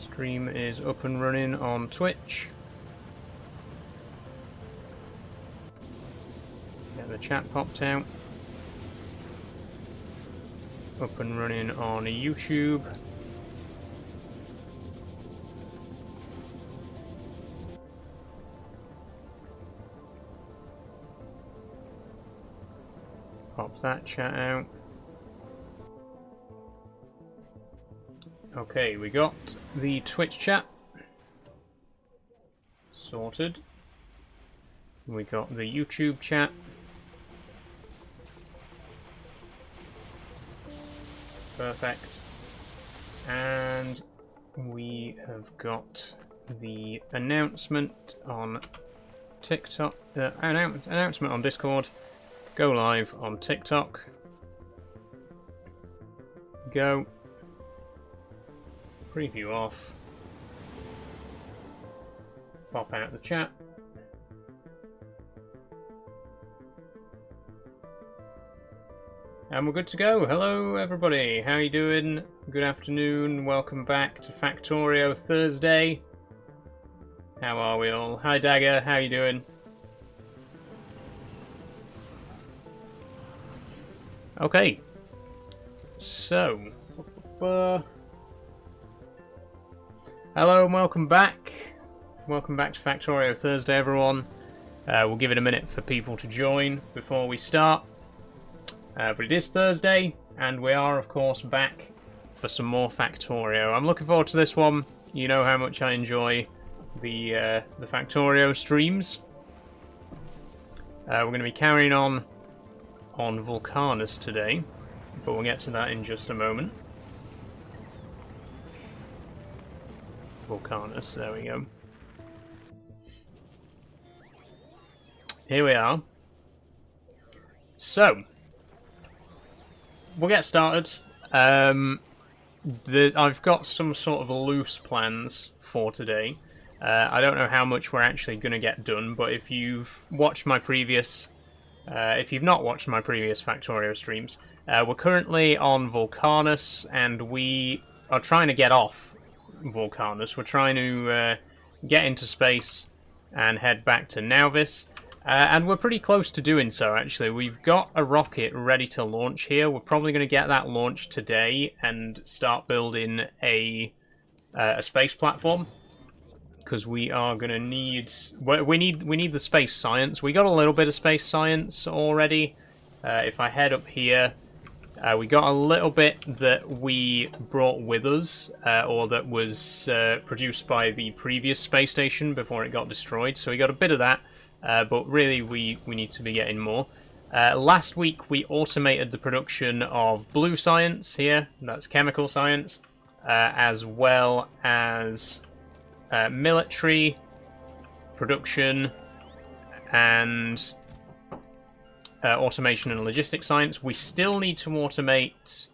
Stream is up and running on Twitch. Yeah, the chat popped out. Up and running on YouTube. Pop that chat out. Okay, we got the Twitch chat sorted. We got the YouTube chat. Perfect. And we have got the announcement on TikTok, announcement on Discord. Go live on TikTok. Go. Preview off. Pop out the chat. And we're good to go. Hello everybody, how you doing? Good afternoon, welcome back to Factorio Thursday. How are we all? Hi Dagger, how you doing? Okay. So, hello and welcome back. Welcome back to Factorio Thursday everyone. We'll give it a minute for people to join before we start. But it is Thursday, and we are, of course, back for some more Factorio. I'm looking forward to this one. You know how much I enjoy the Factorio streams. We're going to be carrying on Vulcanus today, but we'll get to that in just a moment. Vulcanus, there we go. Here we are. So, we'll get started. I've got some sort of loose plans for today. I don't know how much we're actually going to get done, but if you've watched my previous, if you've not watched my previous Factorio streams, we're currently on Vulcanus, and we are trying to get off Vulcanus. We're trying to get into space and head back to Nauvis. And we're pretty close to doing so, actually. We've got a rocket ready to launch here. We're probably going to get that launched today and start building a space platform, because we are going to need... We need the space science. We got a little bit of space science already. If I head up here, we got a little bit that we brought with us, or that was produced by the previous space station before it got destroyed. So we got a bit of that. But really, we need to be getting more. Last week, we automated the production of blue science here. That's chemical science. As well as military production and automation and logistics science. We still need to automate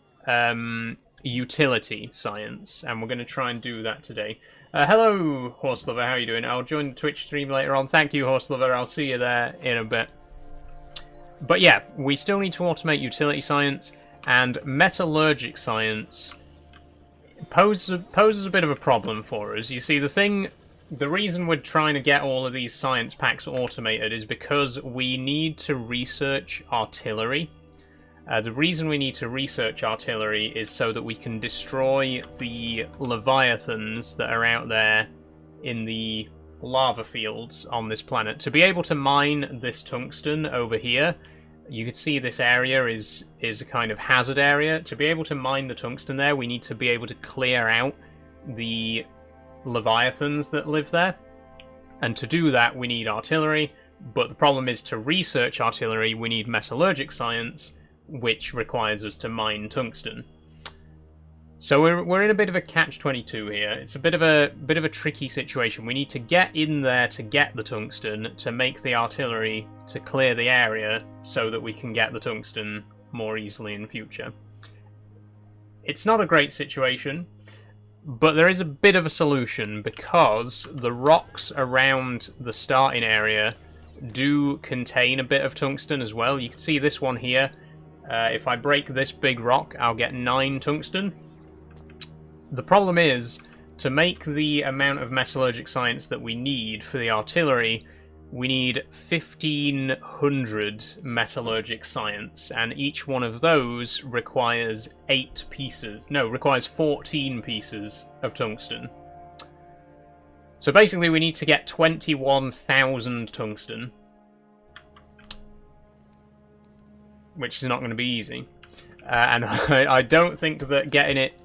utility science, and we're going to try and do that today. Hello, Horse Lover, how are you doing? I'll join the Twitch stream later on. Thank you, Horse Lover. I'll see you there in a bit. But yeah, we still need to automate utility science, and metallurgic science poses a bit of a problem for us. You see, the reason we're trying to get all of these science packs automated is because we need to research artillery. The reason we need to research artillery is so that we can destroy the leviathans that are out there in the lava fields on this planet. To be able to mine this tungsten over here, you can see this area is a kind of hazard area. To be able to mine the tungsten there, we need to be able to clear out the leviathans that live there. And to do that, we need artillery. But the problem is, to research artillery, we need metallurgic science, which requires us to mine tungsten. So we're in a bit of a catch-22 here. It's a bit of a tricky situation. We need to get in there to get the tungsten, to make the artillery to clear the area, so that we can get the tungsten more easily in future. It's not a great situation, but there is a bit of a solution, because the rocks around the starting area do contain a bit of tungsten as well. You can see this one here. If I break this big rock, I'll get 9 tungsten. The problem is, to make the amount of metallurgic science that we need for the artillery, we need 1,500 metallurgic science, and each one of those requires 14 pieces of tungsten. So basically we need to get 21,000 tungsten, which is not going to be easy. And I don't think that getting it,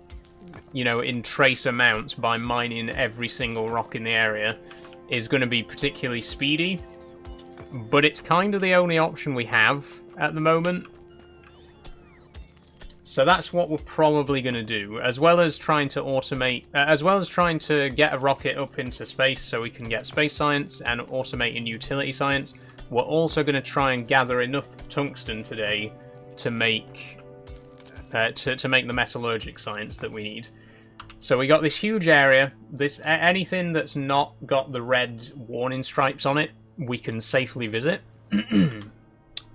you know, in trace amounts by mining every single rock in the area is going to be particularly speedy. But it's kind of the only option we have at the moment. So that's what we're probably going to do, as well as trying to automate, as well as trying to get a rocket up into space so we can get space science and automate in utility science. We're also going to try and gather enough tungsten today to make to make the metallurgic science that we need. So we got this huge area. Anything that's not got the red warning stripes on it, we can safely visit.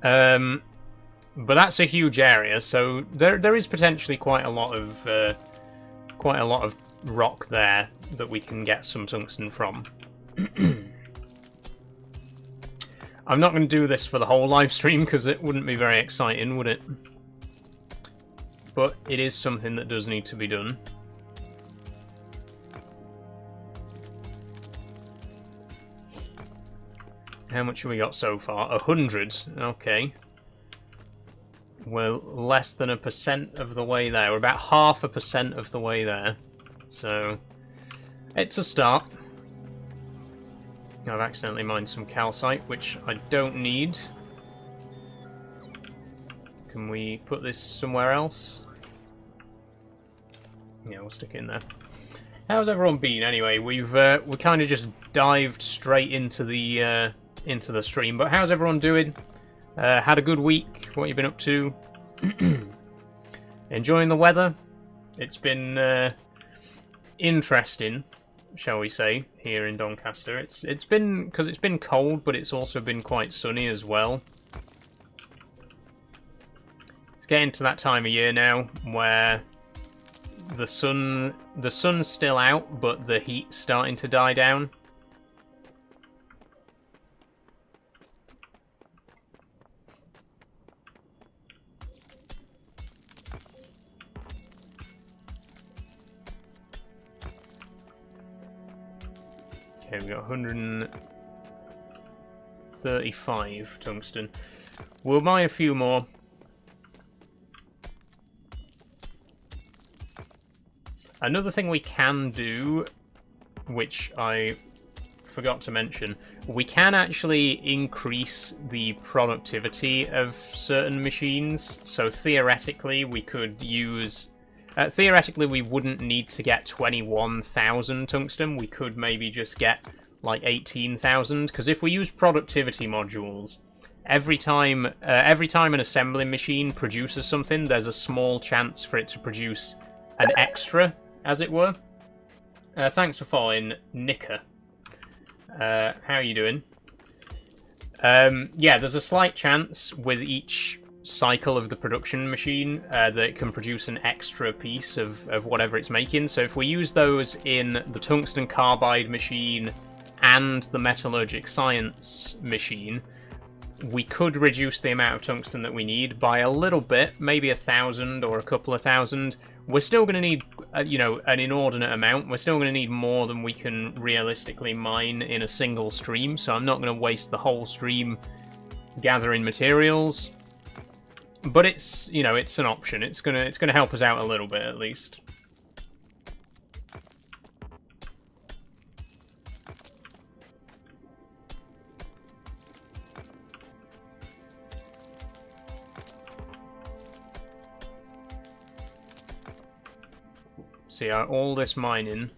But that's a huge area, so there is potentially quite a lot of rock there that we can get some tungsten from. I'm not going to do this for the whole live stream because it wouldn't be very exciting, would it? But it is something that does need to be done. How much have we got so far? 100. Okay. We're less than 1% of the way there. We're about 0.5% of the way there. So, it's a start. I've accidentally mined some calcite, which I don't need. Can we put this somewhere else? Yeah, we'll stick it in there. How's everyone been anyway? We kind of just dived straight into the stream, but how's everyone doing? Had a good week? What you been up to? Enjoying the weather? It's been interesting, shall we say, here in Doncaster. It's been, because it's been cold, but it's also been quite sunny as well. It's getting to that time of year now where the sun's still out, but the heat's starting to die down. Okay, we got 135 tungsten. We'll buy a few more. Another thing we can do, which I forgot to mention, we can actually increase the productivity of certain machines. So theoretically, we could use... theoretically, we wouldn't need to get 21,000 tungsten. We could maybe just get like 18,000. Because if we use productivity modules, every time an assembling machine produces something, there's a small chance for it to produce an extra, as it were. Thanks for following, Nika. How are you doing? Yeah, there's a slight chance with each cycle of the production machine that it can produce an extra piece of whatever it's making. So if we use those in the tungsten carbide machine and the metallurgic science machine, we could reduce the amount of tungsten that we need by a little bit, maybe 1,000 or a couple of thousand. We're still going to need, you know, an inordinate amount. We're still going to need more than we can realistically mine in a single stream. So I'm not going to waste the whole stream gathering materials. But it's, you know, it's an option. It's gonna help us out a little bit at least. See, all this mining,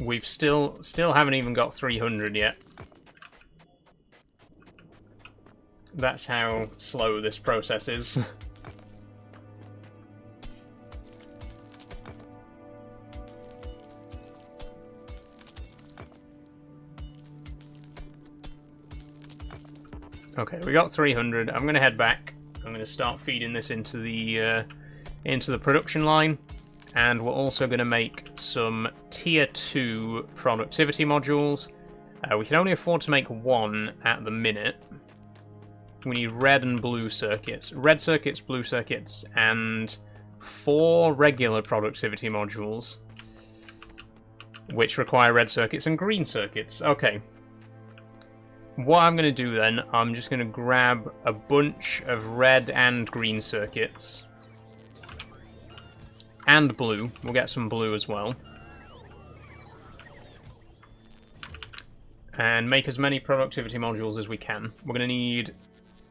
we've still haven't even got 300 yet. That's how slow this process is. Okay, we got 300. I'm going to head back. I'm going to start feeding this into the production line, and we're also going to make some tier 2 productivity modules. We can only afford to make one at the minute. We need red and blue circuits. Red circuits, blue circuits, and 4 regular productivity modules, which require red circuits and green circuits. Okay. What I'm going to do then, I'm just going to grab a bunch of red and green circuits. And blue. We'll get some blue as well. And make as many productivity modules as we can. We're going to need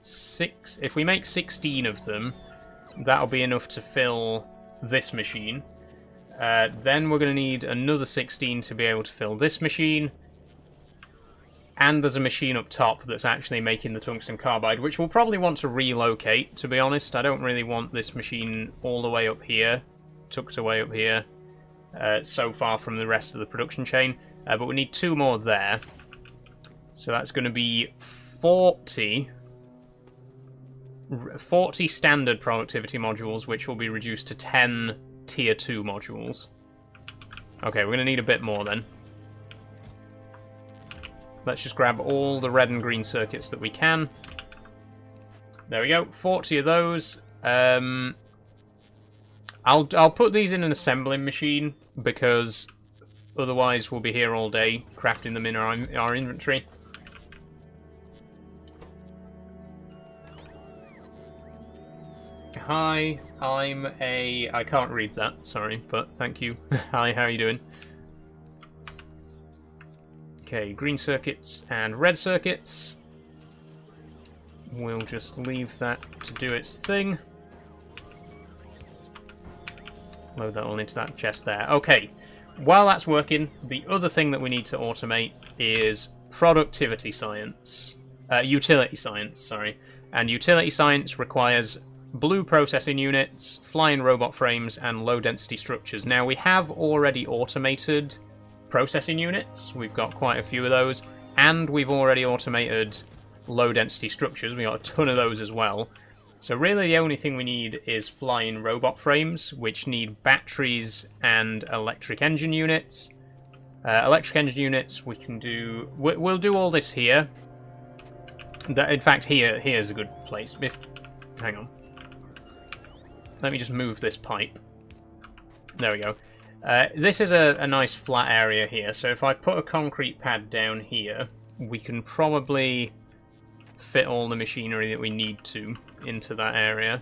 6. If we make 16 of them, that'll be enough to fill this machine. Then we're going to need another 16 to be able to fill this machine. And there's a machine up top that's actually making the tungsten carbide, which we'll probably want to relocate, to be honest. I don't really want this machine all the way up here, tucked away up here, so far from the rest of the production chain. But we need 2 more there. So that's going to be 40 standard productivity modules, which will be reduced to 10 tier 2 modules. Okay, we're going to need a bit more then. Let's just grab all the red and green circuits that we can. There we go, 40 of those. I'll put these in an assembling machine, because otherwise we'll be here all day crafting them in our inventory. Hi, I can't read that, sorry, but thank you. Hi, how are you doing? Okay, green circuits and red circuits. We'll just leave that to do its thing. Load that all into that chest there. Okay, while that's working, the other thing that we need to automate is productivity science. Utility science, sorry. And utility science requires blue processing units, flying robot frames, and low-density structures. Now, we have already automated processing units. We've got quite a few of those, and we've already automated low-density structures. We got a ton of those as well. So really the only thing we need is flying robot frames, which need batteries and electric engine units. Electric engine units we can do... We'll do all this here. In fact, here's a good place. Hang on. Let me just move this pipe. There we go. This is a nice flat area here, so if I put a concrete pad down here, we can probably fit all the machinery that we need to into that area.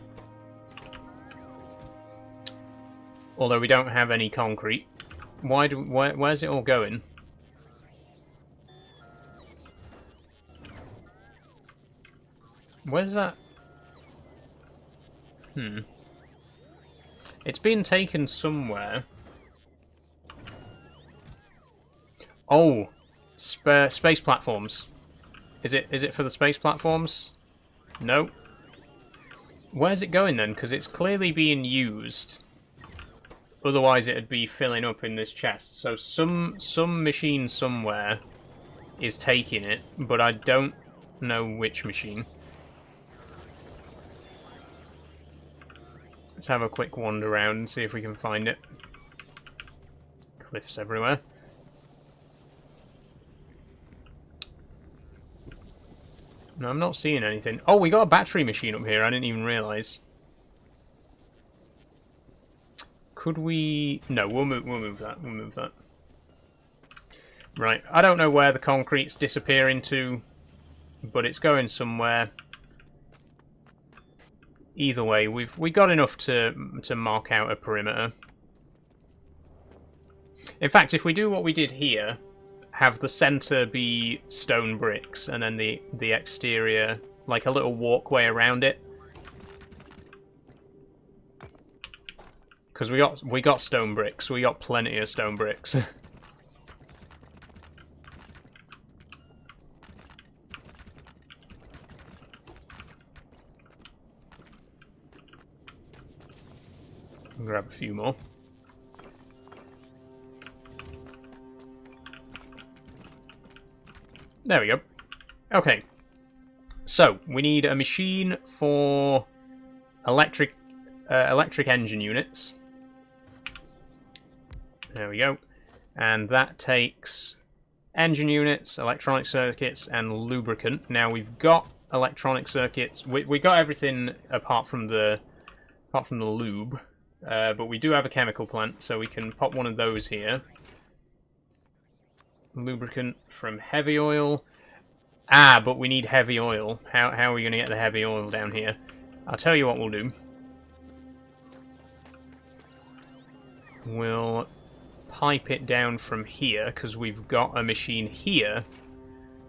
Although we don't have any concrete. Where's it all going? Where's that? It's been taken somewhere. Oh, space platforms. Is it for the space platforms? No. Where's it going then? Because it's clearly being used. Otherwise it'd be filling up in this chest. So some machine somewhere is taking it, but I don't know which machine. Let's have a quick wander around and see if we can find it. Cliffs everywhere. No, I'm not seeing anything. Oh, we got a battery machine up here. I didn't even realise. Could we... No, we'll move that. We'll move that. Right. I don't know where the concrete's disappearing to, but it's going somewhere. Either way, we got enough to mark out a perimeter. In fact, if we do what we did here, have the center be stone bricks, and then the exterior, like a little walkway around it. Because we got stone bricks. We got plenty of stone bricks. Grab a few more. There we go. Okay. So, we need a machine for electric engine units. There we go. And that takes engine units, electronic circuits, and lubricant. Now we've got electronic circuits. We got everything apart from the lube, but we do have a chemical plant, so we can pop one of those here. Lubricant from heavy oil. Ah, but we need heavy oil. How are we going to get the heavy oil down here? I'll tell you what we'll do. We'll pipe it down from here, because we've got a machine here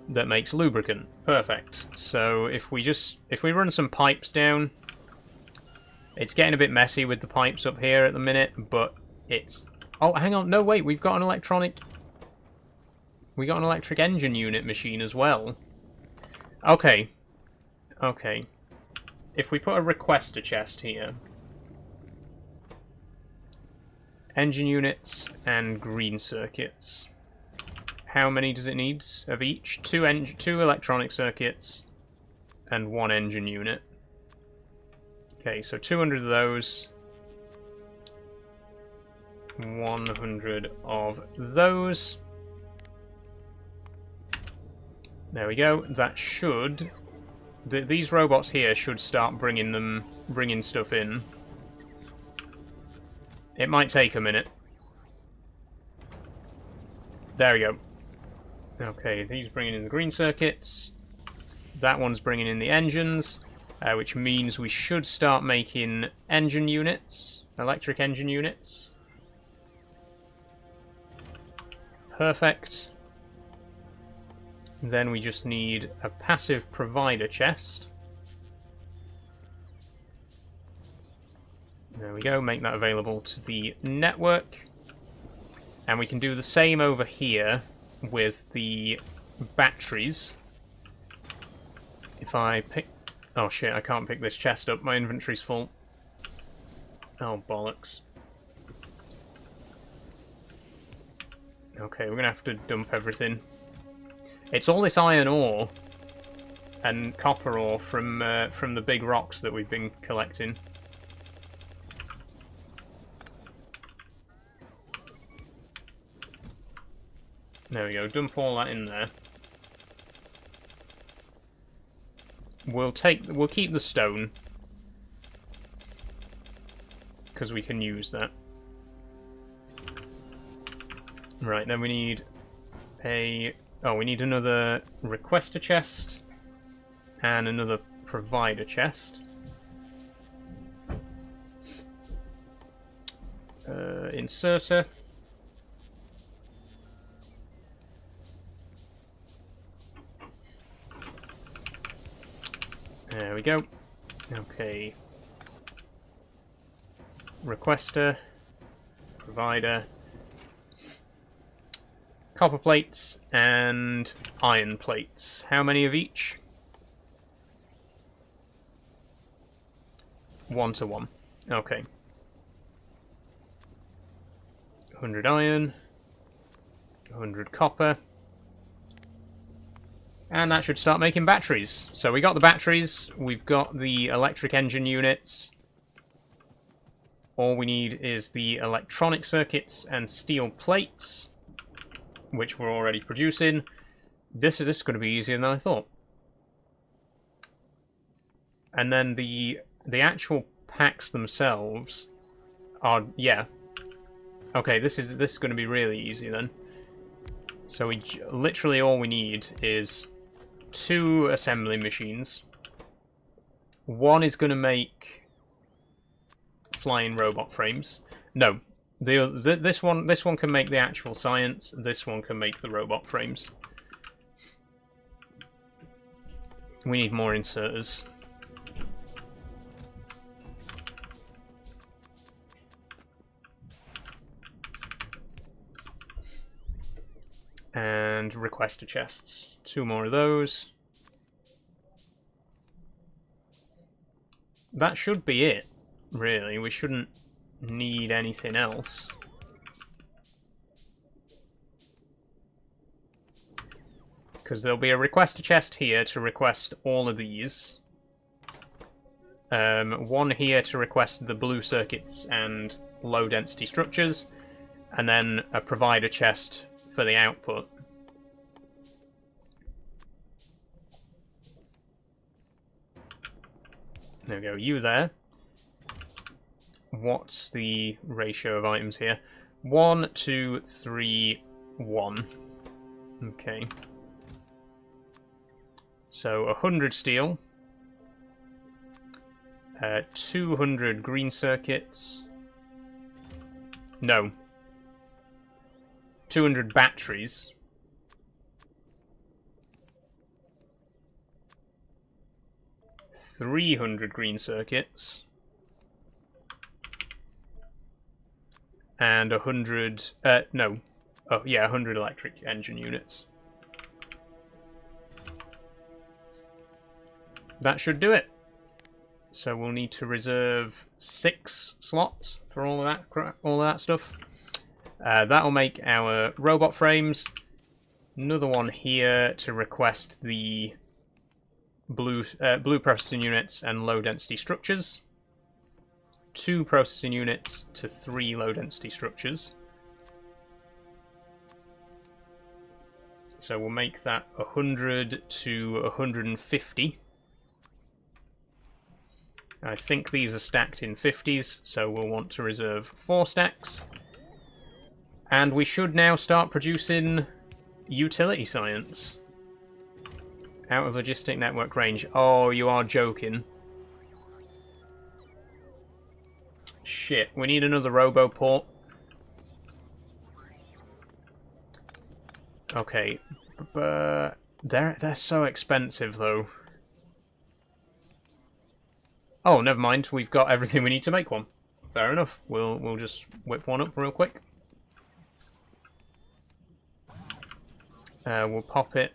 that makes lubricant. Perfect. So if we run some pipes down, it's getting a bit messy with the pipes up here at the minute, but it's... Oh, hang on, no, wait, we got an electric engine unit machine as well. Okay. Okay. If we put a requester chest here... Engine units and green circuits. How many does it need of each? Two electronic circuits and 1 engine unit. Okay, so 200 of those. 100 of those. There we go. That should... these robots here should start bringing stuff in. It might take a minute. There we go. Okay, these bringing in the green circuits. That one's bringing in the engines, which means we should start making engine units, electric engine units. Perfect. Then we just need a passive provider chest. There we go, make that available to the network. And we can do the same over here with the batteries. If I pick... Oh shit, I can't pick this chest up, my inventory's full. Oh, bollocks. Okay, we're gonna have to dump everything. It's all this iron ore and copper ore from the big rocks that we've been collecting. There we go, dump all that in there. We'll keep the stone, because we can use that. Right, then we need we need another requester chest and another provider chest. Inserter. There we go. Okay. Requester. Provider. Copper plates and iron plates. How many of each? 1 to 1. Okay. 100 iron. 100 copper. And that should start making batteries. So we got the batteries, we've got the electric engine units. All we need is the electronic circuits and steel plates, which we're already producing. This is going to be easier than I thought. And then the actual packs themselves are, yeah. Okay, this is going to be really easy then. So literally all we need is 2 assembly machines. One is going to make flying robot frames. No, this one can make the actual science. This one can make the robot frames. We need more inserters. And requester chests. 2 more of those. That should be it, really. We shouldn't need anything else. Because there'll be a requester chest here to request all of these. One here to request the blue circuits and low density structures. and then a provider chest for the output. There we go, you there. What's the ratio of items here? 1, 2, 3, 1. Okay. So 100 steel. 200 green circuits. No. 200 batteries. 300 green circuits. And 100... no. Oh, yeah, 100 electric engine units. That should do it. So we'll need to reserve 6 slots for all of that stuff. That'll make our robot frames. Another one here to request the blue processing units and low density structures. 2 processing units to 3 low density structures. So we'll make that 100 to 150. I think these are stacked in 50s, so we'll want to reserve 4 stacks. And we should now start producing utility science. Out of logistic network range. Oh, you are joking. Shit, we need another roboport. Okay, but they're so expensive though. Oh, never mind. We've got everything we need to make one. Fair enough. We'll just whip one up real quick. We'll pop it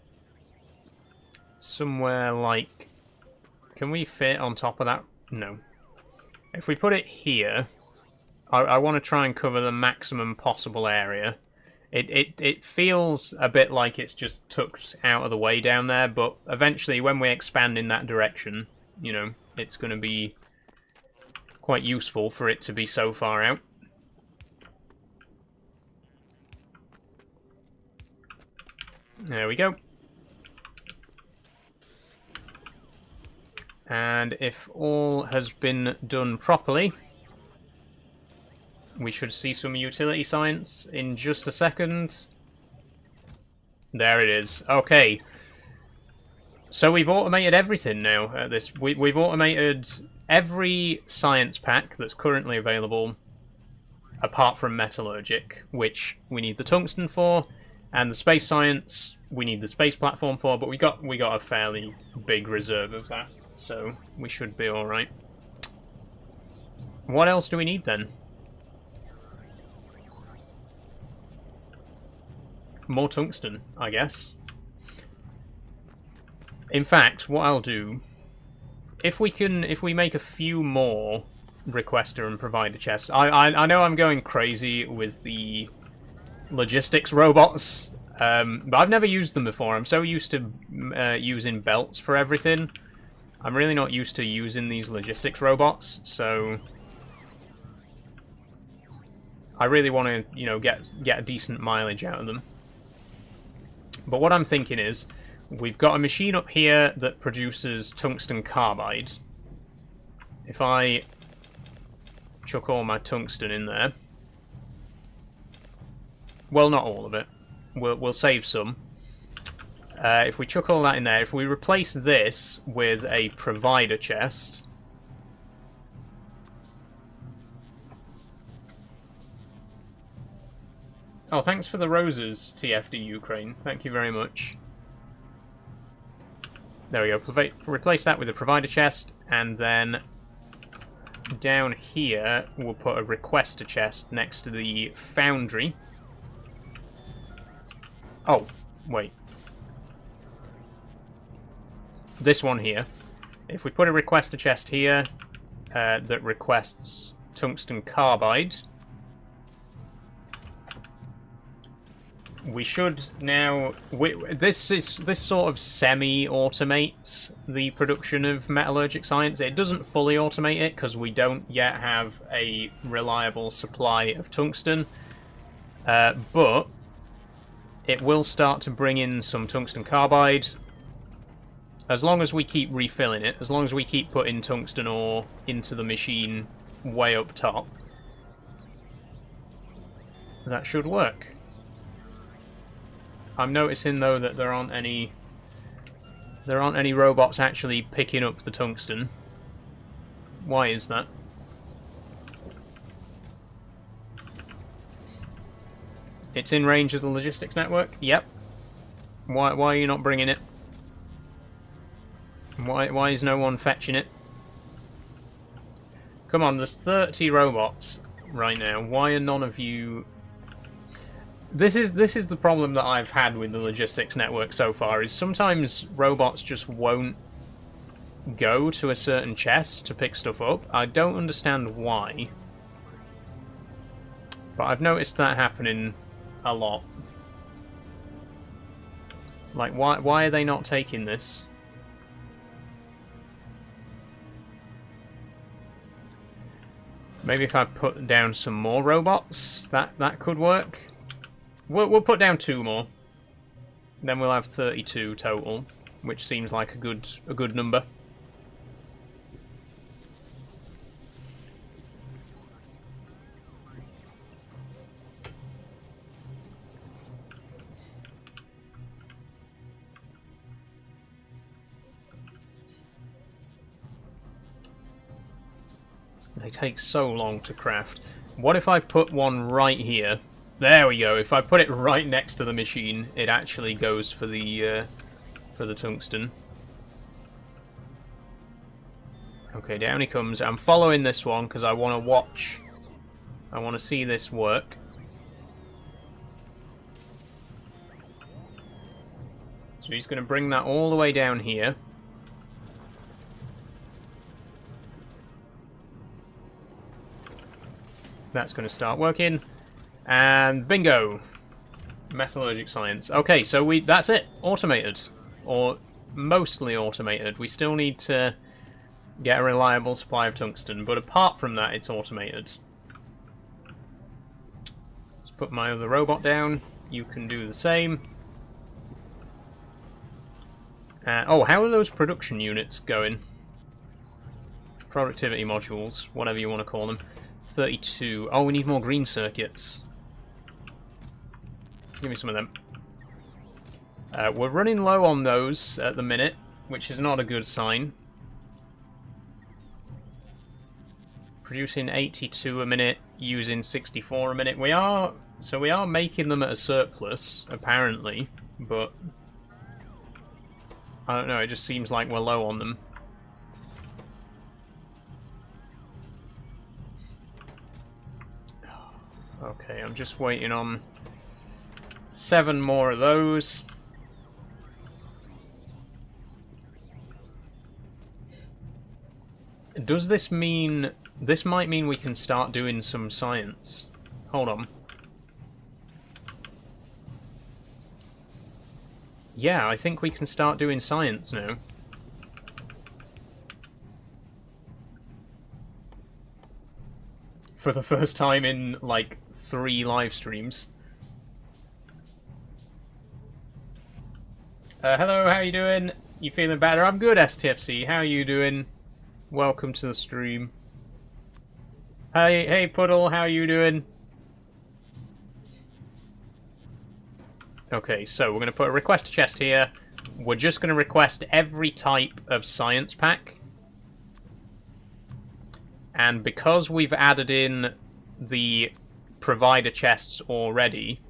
somewhere like... Can we fit on top of that? No. If we put it here, I want to try and cover the maximum possible area. It feels a bit like it's just tucked out of the way down there, but eventually when we expand in that direction, you know, it's going to be quite useful for it to be so far out. There we go. And if all has been done properly, we should see some utility science in just a second. There it is. Okay. So we've automated everything now at this. We've automated every science pack that's currently available, apart from metallurgic, which we need the tungsten for, and the space science we need the space platform for. But we got a fairly big reserve of that, so we should be all right. What else do we need then? More tungsten, I guess. In fact, what I'll do, if we make a few more requester and provider chests, I know I'm going crazy with the logistics robots, but I've never used them before. I'm so used to using belts for everything. I'm really not used to using these logistics robots, so I really want to, you know, get a decent mileage out of them. But what I'm thinking is, we've got a machine up here that produces tungsten carbide. If I chuck all my tungsten in there, well, not all of it. We'll save some. If we chuck all that in there, if we replace this with a provider chest, oh, thanks for the roses, TFD Ukraine. Thank you very much. There we go. Replace that with a provider chest, and then down here we'll put a requester chest next to the foundry. Oh, wait. This one here. If we put a requester chest here that requests tungsten carbide, we should now... This sort of semi-automates the production of metallurgic science. It doesn't fully automate it because we don't yet have a reliable supply of tungsten. But it will start to bring in some tungsten carbide. As long as we keep refilling it, as long as we keep putting tungsten ore into the machine way up top, that should work. I'm noticing though that there aren't any robots actually picking up the tungsten. Why is that? It's in range of the logistics network? Yep. Why are you not bringing it? Why is no one fetching it? Come on, there's 30 robots right now. Why are none of you... This is the problem that I've had with the logistics network so far, is sometimes robots just won't go to a certain chest to pick stuff up. I don't understand why. But I've noticed that happening a lot. Like, why are they not taking this? Maybe if I put down some more robots, that could work. We'll put down 2 more. Then we'll have 32 total, which seems like a good number. They take so long to craft. What if I put one right here? There we go. If I put it right next to the machine, it actually goes for the tungsten. Okay, down he comes. I'm following this one because I want to watch. I want to see this work. So he's going to bring that all the way down here. That's going to start working. And bingo! Metallurgic science. Okay, so that's it. Automated. Or mostly automated. We still need to get a reliable supply of tungsten, but apart from that, it's automated. Let's put my other robot down. You can do the same. Oh, how are those production units going? Productivity modules, whatever you want to call them. 32. Oh, we need more green circuits. Give me some of them. We're running low on those at the minute, which is not a good sign. Producing 82 a minute, using 64 a minute. We are making them at a surplus, apparently, but I don't know, it just seems like we're low on them. Okay, I'm just waiting on 7 more of those. Does this mean... This might mean we can start doing some science. Hold on. Yeah, I think we can start doing science now. For the first time in, like, 3 live streams. Hello, how you doing? You feeling better? I'm good, STFC. How you doing? Welcome to the stream. Hey, Puddle, how you doing? Okay, so we're going to put a request chest here. We're just going to request every type of science pack. And because we've added in the provider chests already,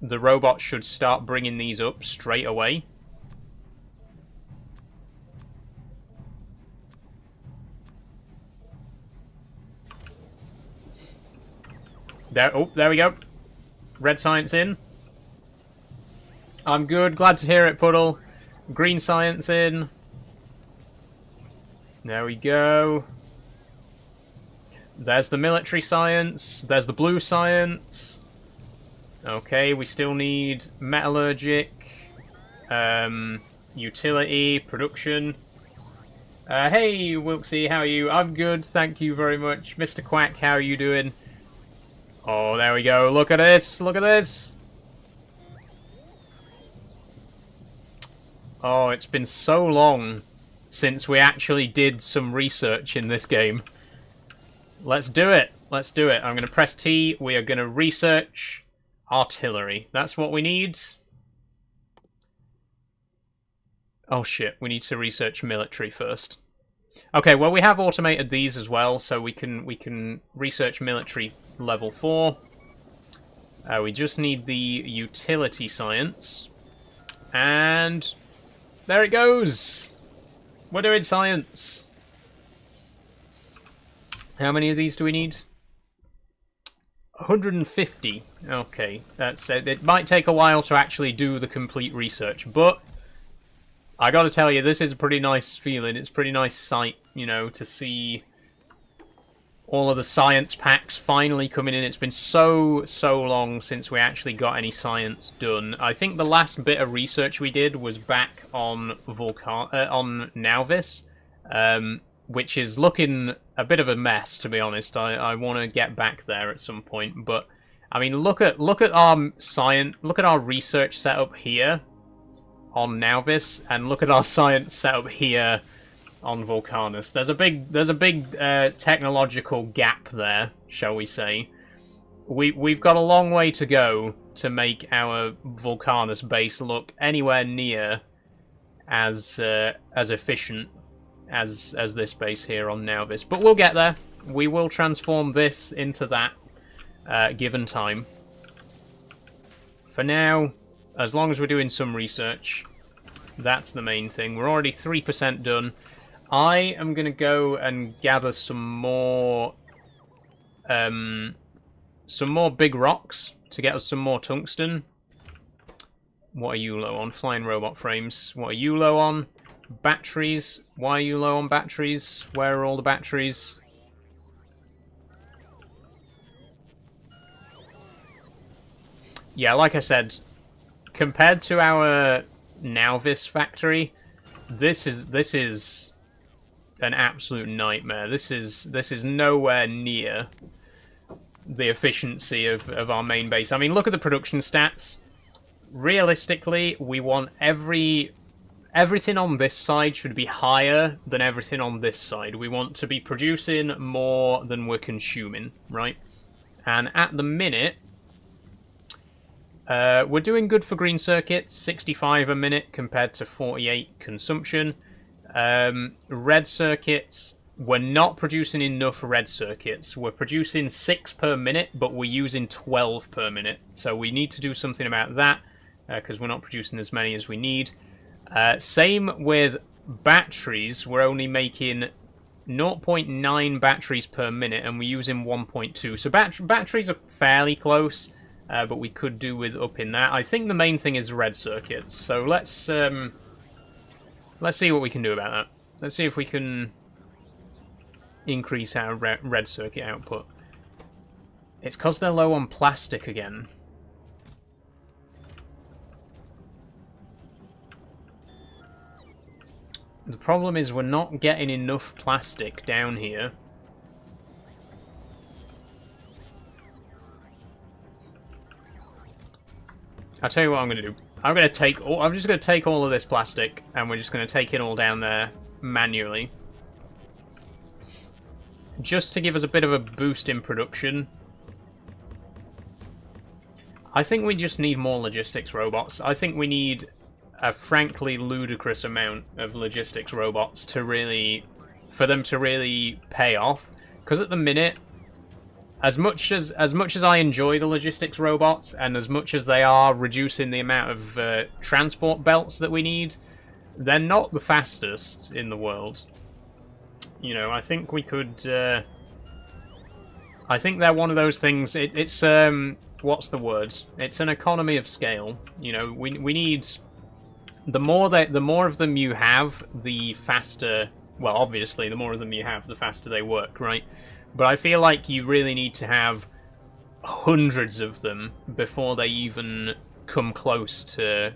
the robot should start bringing these up straight away. There we go. Red science in. I'm good. Glad to hear it, Puddle. Green science in. There we go. There's the military science. There's the blue science. Okay, we still need metallurgic, utility, production. Hey, Wilksy, how are you? I'm good, thank you very much. Mr. Quack, how are you doing? Oh, there we go. Look at this. Look at this. Oh, it's been so long since we actually did some research in this game. Let's do it. Let's do it. I'm going to press T. We are going to research artillery. That's what we need. Oh shit, we need to research military first. Okay, well we have automated these as well, so we can research military level 4. We just need the utility science. And there it goes! We're doing science! How many of these do we need? 150. Okay, that's it. It might take a while to actually do the complete research, but I gotta tell you, this is a pretty nice feeling. It's a pretty nice sight, you know, to see all of the science packs finally coming in. It's been so long since we actually got any science done. I think the last bit of research we did was back on on Nauvis, which is looking a bit of a mess, to be honest. I want to get back there at some point, but I mean, look at our research setup here on Nauvis, and look at our science setup here on Vulcanus. There's a big technological gap there, shall we say. We've got a long way to go to make our Vulcanus base look anywhere near as efficient as this base here on Nauvis. But we'll get there. We will transform this into that given time. For now, as long as we're doing some research, that's the main thing. We're already 3% done. I am going to go and gather some more big rocks to get us some more tungsten. What are you low on? Flying robot frames. What are you low on? Batteries. Why are you low on batteries? Where are all the batteries? Yeah, like I said, compared to our Nauvis factory, this is an absolute nightmare. This is nowhere near the efficiency of our main base. I mean, look at the production stats. Realistically, we want everything on this side should be higher than everything on this side. We want to be producing more than we're consuming, right? And at the minute, we're doing good for green circuits, 65 a minute compared to 48 consumption. Red circuits, we're not producing enough red circuits. We're producing 6 per minute, but we're using 12 per minute. So we need to do something about that, because we're not producing as many as we need. Same with batteries. We're only making 0.9 batteries per minute, and we're using 1.2. So batteries are fairly close. But we could do with upping that. I think the main thing is red circuits. So let's see what we can do about that. Let's see if we can increase our red circuit output. It's because they're low on plastic again. The problem is we're not getting enough plastic down here. I'll tell you what I'm going to do. I'm just going to take all of this plastic, and we're just going to take it all down there manually. Just to give us a bit of a boost in production. I think we just need more logistics robots. I think we need a frankly ludicrous amount of logistics robots to really, for them to really pay off. Because at the minute, as much as I enjoy the logistics robots, and as much as they are reducing the amount of transport belts that we need, they're not the fastest in the world. You know, I think we could. I think they're one of those things. It's what's the word? It's an economy of scale. You know, we need the more of them you have, the faster. Well, obviously, the more of them you have, the faster they work, right? But I feel like you really need to have hundreds of them before they even come close to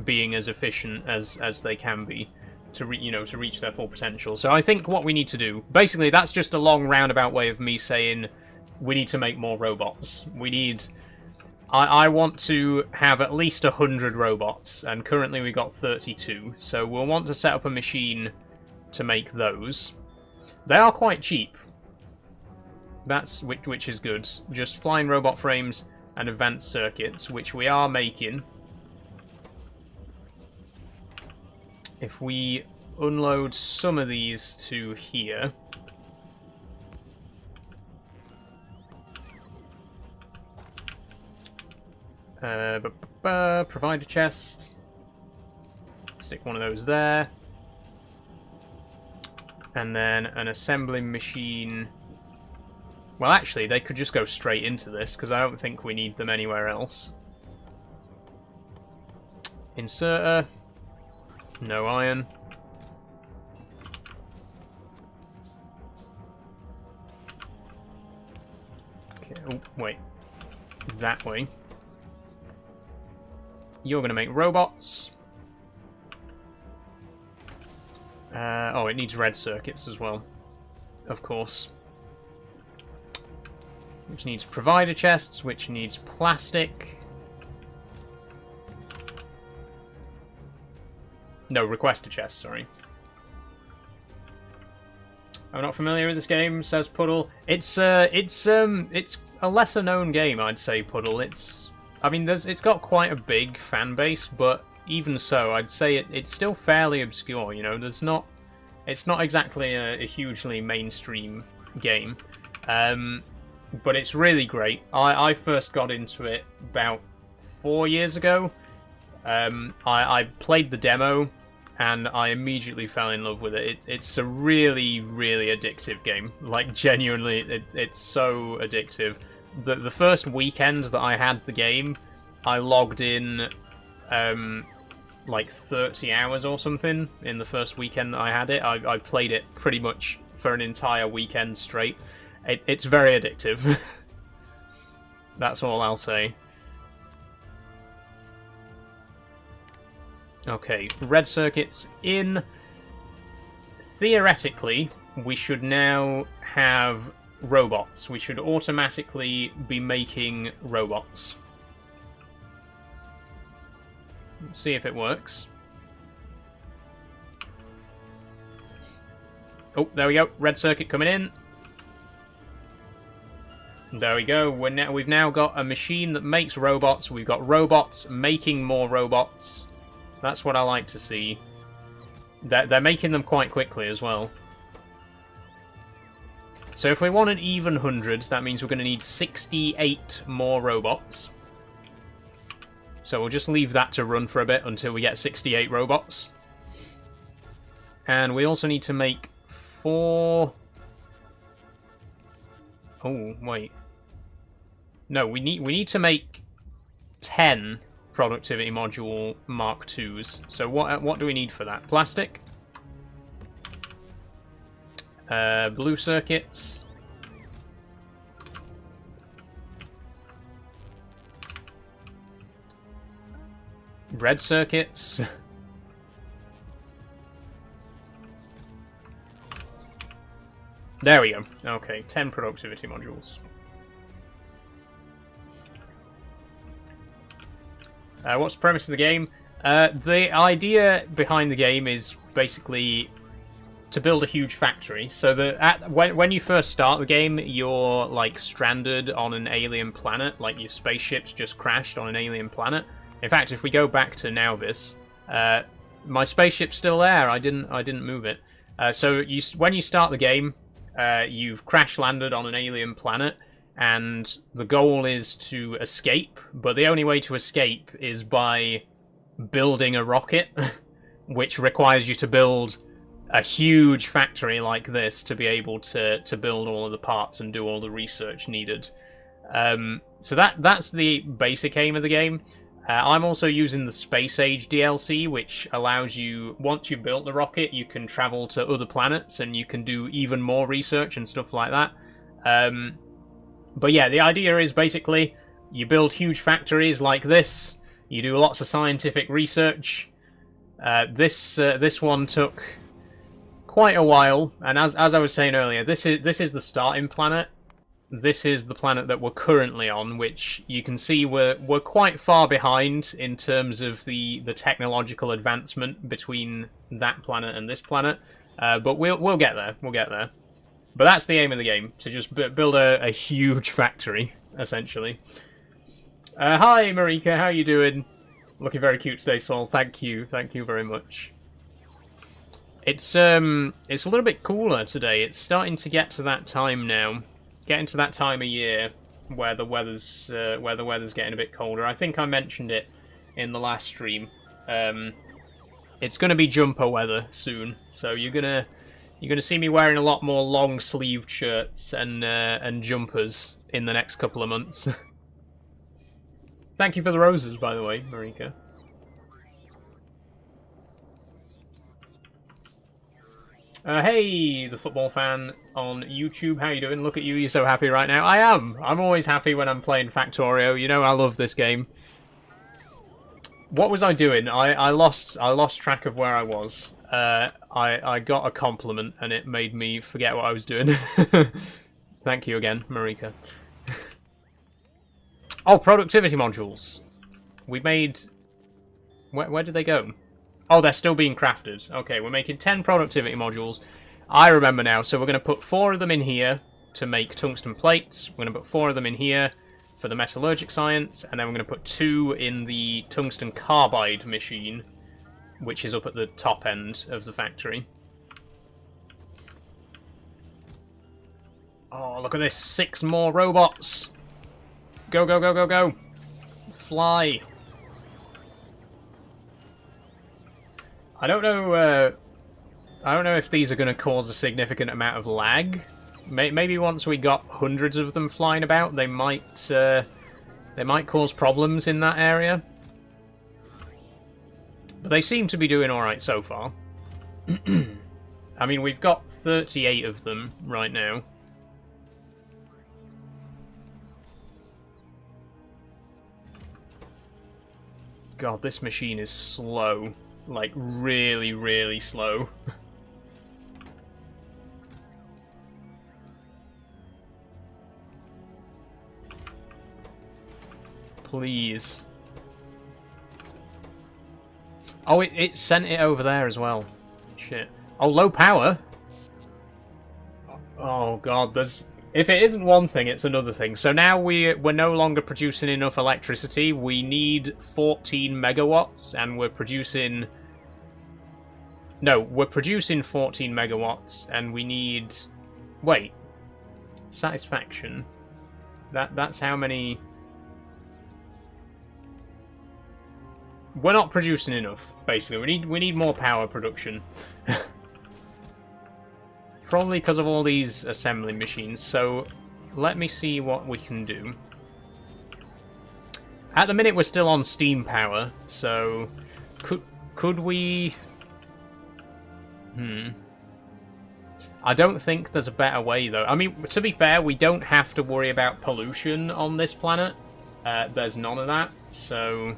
being as efficient as they can be to reach their full potential. So I think what we need to do, basically, that's just a long roundabout way of me saying we need to make more robots. We need... I want to have at least 100 robots, and currently we got 32, so we'll want to set up a machine to make those. They are quite cheap. That's which is good. Just flying robot frames and advanced circuits, which we are making. If we unload some of these to here... provide a chest. Stick one of those there. And then an assembling machine. Well, actually, they could just go straight into this, because I don't think we need them anywhere else. Inserter. No iron. Okay, oh, wait. That way. You're going to make robots. Oh, it needs red circuits as well. Of course. Which needs provider chests, which needs plastic. No, requester chests, sorry. I'm not familiar with this game, says Puddle. It's a lesser known game, I'd say, Puddle. I mean, it's got quite a big fan base, but even so, I'd say it's still fairly obscure, you know? It's not exactly a hugely mainstream game. But it's really great. I first got into it about 4 years ago. I played the demo, and I immediately fell in love with it. It's a really, really addictive game. Like, genuinely, it's so addictive. The first weekend that I had the game, I logged in like 30 hours or something in the first weekend that I had it. I played it pretty much for an entire weekend straight. It's very addictive. That's all I'll say. Okay, red circuits in. Theoretically, we should now have robots. We should automatically be making robots. Let's see if it works. Oh, there we go. Red circuit coming in. There we go. We've now got a machine that makes robots. We've got robots making more robots. That's what I like to see. They're making them quite quickly as well. So if we want an even 100, that means we're going to need 68 more robots. So we'll just leave that to run for a bit until we get 68 robots. And we also need to make 4... Oh, wait. No, we need to make 10 productivity module Mark IIs. So what do we need for that? Plastic? Blue circuits. Red circuits. There we go. Okay, 10 productivity modules. What's the premise of the game? The idea behind the game is basically to build a huge factory. So when you first start the game, you're like stranded on an alien planet, like your spaceship's just crashed on an alien planet. In fact, if we go back to Nauvis, my spaceship's still there. I didn't move it. So when you start the game, you've crash landed on an alien planet, and the goal is to escape. But the only way to escape is by building a rocket, which requires you to build a huge factory like this to be able to build all of the parts and do all the research needed. So that's the basic aim of the game. I'm also using the Space Age DLC, which allows you, once you've built the rocket, you can travel to other planets and you can do even more research and stuff like that. But yeah, the idea is basically you build huge factories like this, you do lots of scientific research. This one took quite a while, and as I was saying earlier, this is the starting planet. this is the planet that we're currently on, which you can see we're quite far behind in terms of the technological advancement between that planet and this planet. But we'll get there. We'll get there. But that's the aim of the game, to just build a huge factory, essentially. Hi, Marika, how you doing? Looking very cute today, Saul. Thank you very much. It's a little bit cooler today. It's starting to get to that time now. Getting to that time of year where the weather's getting a bit colder. I think I mentioned it in the last stream. It's gonna be jumper weather soon, so you're gonna see me wearing a lot more long-sleeved shirts and jumpers in the next couple of months. Thank you for the roses, by the way, Marika. Hey, the football fan on YouTube, how you doing? Look at you, you're so happy right now. I am. I'm always happy when I'm playing Factorio. You know I love this game. What was I doing? I lost track of where I was. I got a compliment and it made me forget what I was doing. Thank you again, Marika. Oh, productivity modules. We made... Where did they go? Oh, they're still being crafted. Okay, we're making 10 productivity modules. I remember now. So we're going to put 4 of them in here to make tungsten plates. We're going to put 4 of them in here for the metallurgic science. And then we're going to put 2 in the tungsten carbide machine, which is up at the top end of the factory. Oh, look at this. 6 more robots. Go, go, go, go, go. Fly. I don't know if these are going to cause a significant amount of lag. Maybe once we got hundreds of them flying about, they might cause problems in that area. But they seem to be doing alright so far. I mean, we've got 38 of them right now. God, this machine is slow. Like, really, really slow. Please. Oh, it sent it over there as well. Shit. Oh, low power? Oh, God, there's... If it isn't one thing, it's another thing. So now we're no longer producing enough electricity. We need 14 megawatts, and we're producing... No, we're producing 14 megawatts, and we need... Wait. Satisfaction. That's how many... We're not producing enough, basically. We need more power production. Probably because of all these assembly machines. So let me see what we can do. At the minute we're still on steam power, so could we... I don't think there's a better way though. I mean, to be fair, we don't have to worry about pollution on this planet. There's none of that, so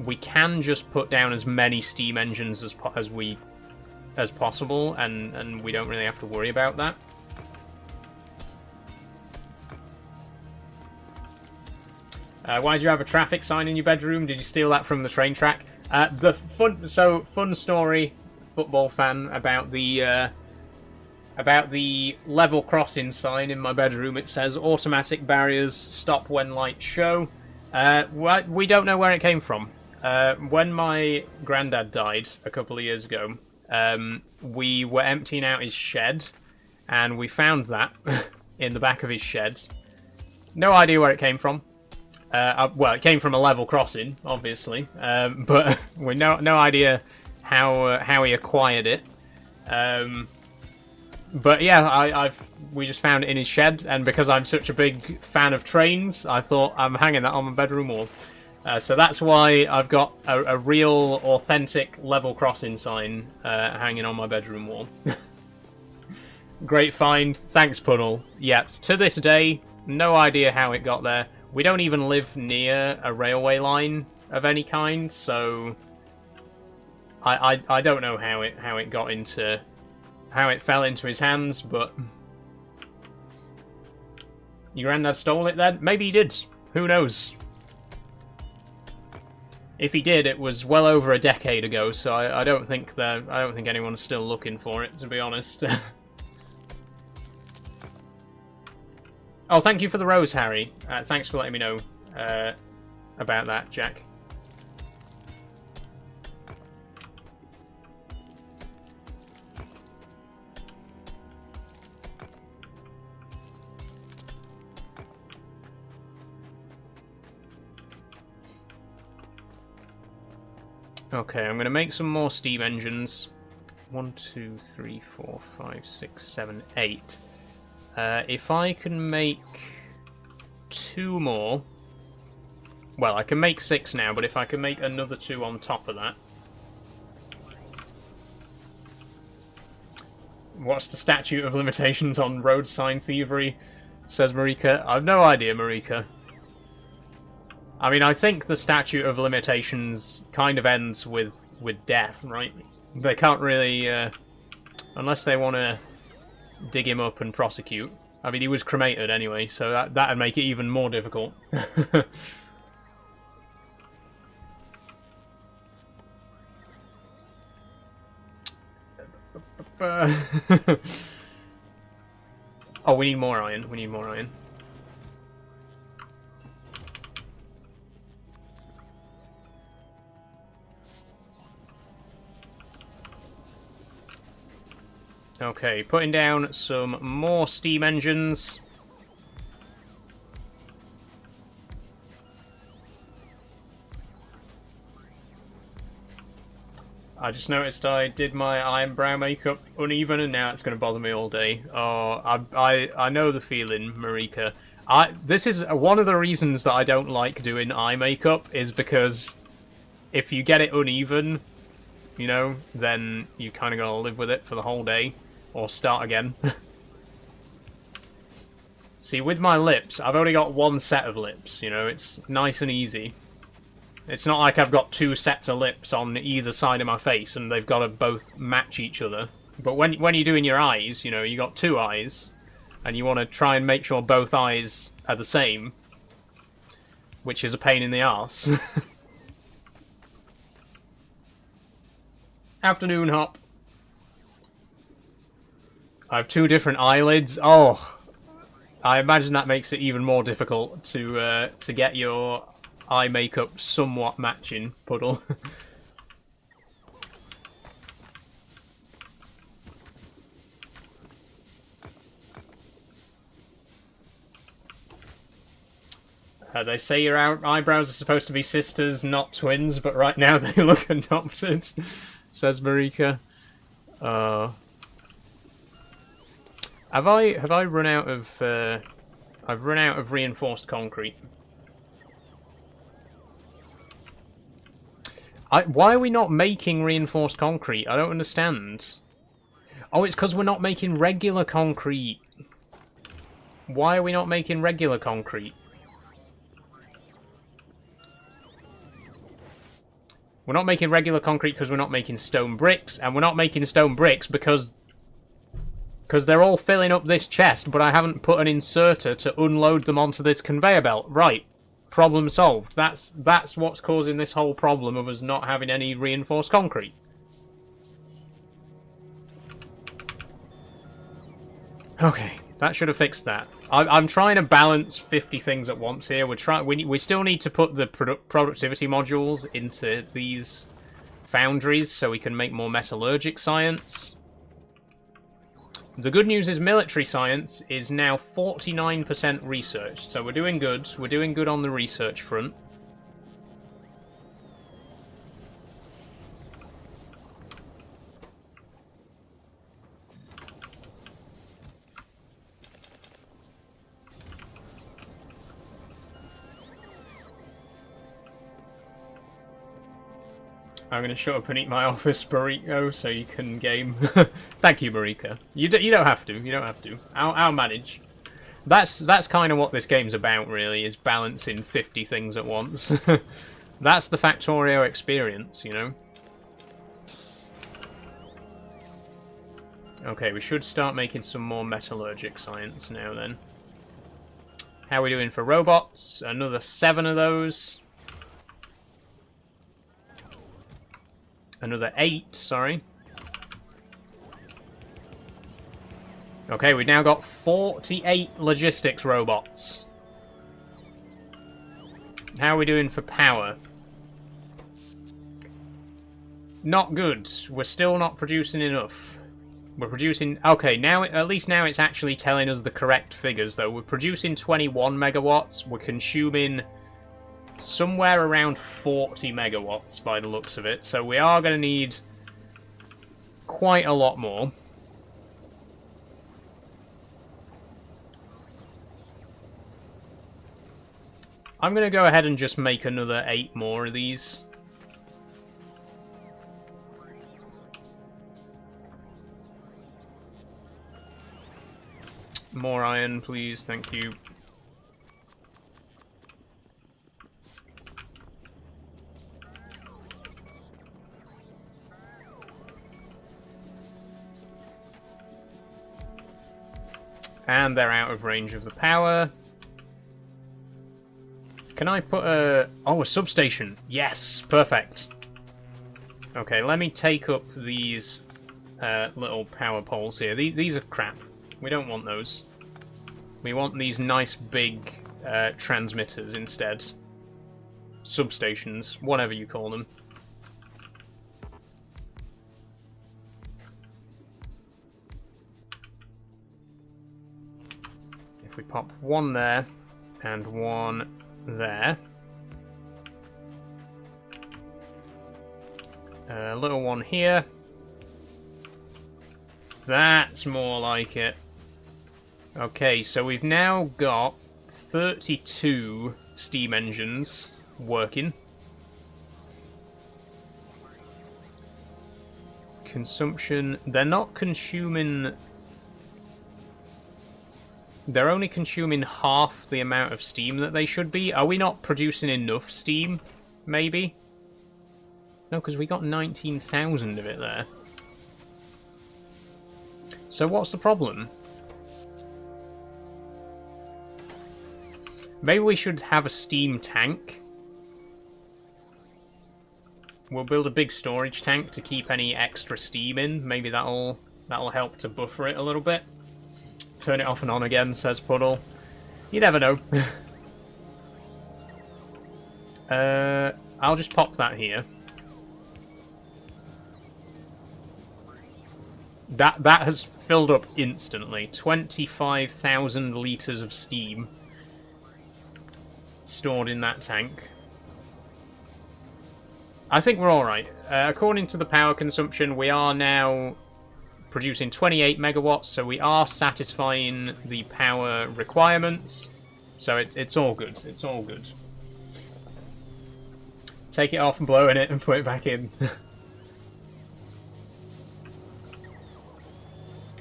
we can just put down as many steam engines as possible, and we don't really have to worry about that. Why do you have a traffic sign in your bedroom? Did you steal that from the train track? Fun story, football fan, about the level crossing sign in my bedroom. It says automatic barriers stop when lights show. We don't know where it came from. When my granddad died a couple of years ago, we were emptying out his shed, and we found that in the back of his shed. No idea where it came from. Well, it came from a level crossing, obviously, but we no idea how he acquired it. But yeah, we just found it in his shed, and because I'm such a big fan of trains, I thought I'm hanging that on my bedroom wall. So that's why I've got a real, authentic level crossing sign hanging on my bedroom wall. Great find. Thanks, Puddle. Yeah, to this day, no idea how it got there. We don't even live near a railway line of any kind, so I don't know how it got into... how it fell into his hands, but Your granddad stole it then? Maybe he did. Who knows? If he did, it was well over a decade ago, so I don't think anyone's still looking for it, to be honest. Oh, thank you for the rose, Harry. Thanks for letting me know about that, Jack. Okay, I'm going to make some more steam engines. 1, 2, 3, 4, 5, 6, 7, 8. If I can make 2 more... Well, I can make 6 now, but if I can make another 2 on top of that... What's the statute of limitations on road sign thievery? Says Marika. I've no idea, Marika. I mean, I think the statute of limitations kind of ends with death, right? They can't really... unless they want to dig him up and prosecute. I mean, he was cremated anyway, so that'd make it even more difficult. Oh, we need more iron. We need more iron. Okay, putting down some more steam engines. I just noticed I did my eyebrow makeup uneven and now it's going to bother me all day. Oh, I know the feeling, Marika. This is one of the reasons that I don't like doing eye makeup, is because if you get it uneven, you know, then you kind of got to live with it for the whole day. Or start again. See, with my lips, I've only got 1 set of lips, you know, it's nice and easy. It's not like I've got 2 sets of lips on either side of my face and they've got to both match each other. But when you're doing your eyes, you know, you got 2 eyes, and you want to try and make sure both eyes are the same, which is a pain in the arse. Afternoon, Hop. I have 2 different eyelids. Oh, I imagine that makes it even more difficult to get your eye makeup somewhat matching, Puddle. They say your eyebrows are supposed to be sisters, not twins, but right now they look adopted, says Marika. Have I run out of I've run out of reinforced concrete. Why are we not making reinforced concrete? I don't understand. Oh, it's because we're not making regular concrete. Why are we not making regular concrete? We're not making regular concrete because we're not making stone bricks, and we're not making stone bricks because they're all filling up this chest, but I haven't put an inserter to unload them onto this conveyor belt. Right. Problem solved. That's what's causing this whole problem of us not having any reinforced concrete. Okay, that should have fixed that. I'm trying to balance 50 things at once here. We still need to put the productivity modules into these foundries so we can make more metallurgic science. The good news is military science is now 49% research, so we're doing good. We're doing good on the research front. I'm going to shut up and eat my office burrito so you can game. Thank you, Marika. You don't have to. You don't have to. I'll manage. That's kind of what this game's about, really, is balancing 50 things at once. That's the Factorio experience, you know? Okay, we should start making some more metallurgic science now, then. How are we doing for robots? Another 7 of those. Another 8, sorry. Okay, we've now got 48 logistics robots. How are we doing for power? Not good. We're still not producing enough. We're producing... Okay, now at least now it's actually telling us the correct figures, though. We're producing 21 megawatts. We're consuming somewhere around 40 megawatts by the looks of it. So we are going to need quite a lot more. I'm going to go ahead and just make another 8 more of these. More iron, please. Thank you. And they're out of range of the power. Can I put a... Oh, a substation. Yes, perfect. Okay, let me take up these little power poles here. These are crap. We don't want those. We want these nice big transmitters instead. Substations, whatever you call them. If we pop one there and one there. A little one here. That's more like it. Okay, so we've now got 32 steam engines working. Consumption... They're not consuming... They're only consuming half the amount of steam that they should be. Are we not producing enough steam? Maybe? No, because we got 19,000 of it there. So what's the problem? Maybe we should have a steam tank. We'll build a big storage tank to keep any extra steam in. Maybe that'll help to buffer it a little bit. Turn it off and on again, says Puddle. You never know. I'll just pop that here. That has filled up instantly. 25,000 litres of steam stored in that tank. I think we're alright. According to the power consumption, we are now producing 28 megawatts, so we are satisfying the power requirements. So it's all good. It's all good. Take it off and blow in it and put it back in.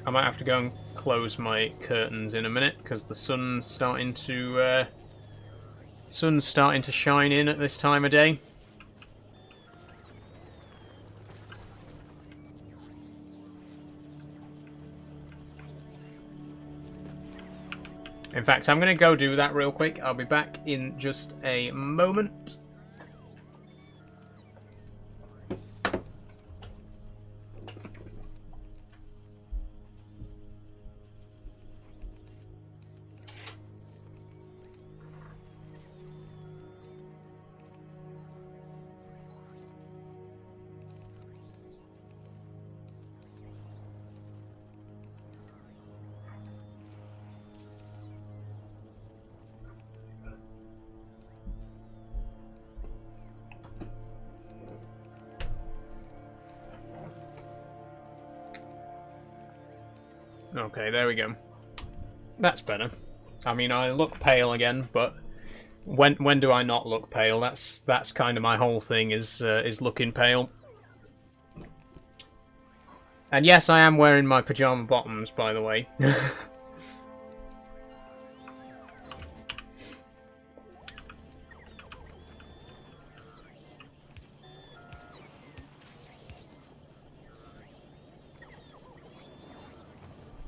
I might have to go and close my curtains in a minute because the sun's starting to shine in at this time of day. In fact, I'm going to go do that real quick. I'll be back in just a moment. Okay, there we go. That's better. I mean, I look pale again, but when do I not look pale? That's kind of my whole thing is looking pale. And yes, I am wearing my pajama bottoms, by the way.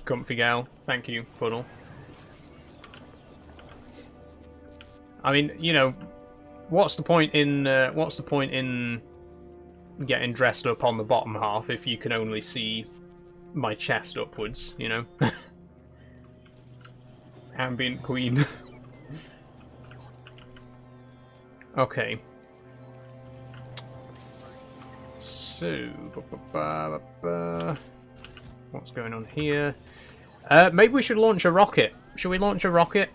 Comfy gal. Thank you, Puddle. I mean, you know, what's the point in getting dressed up on the bottom half if you can only see my chest upwards, you know? Ambient queen. Okay. So, what's going on here? Maybe we should launch a rocket. Should we launch a rocket?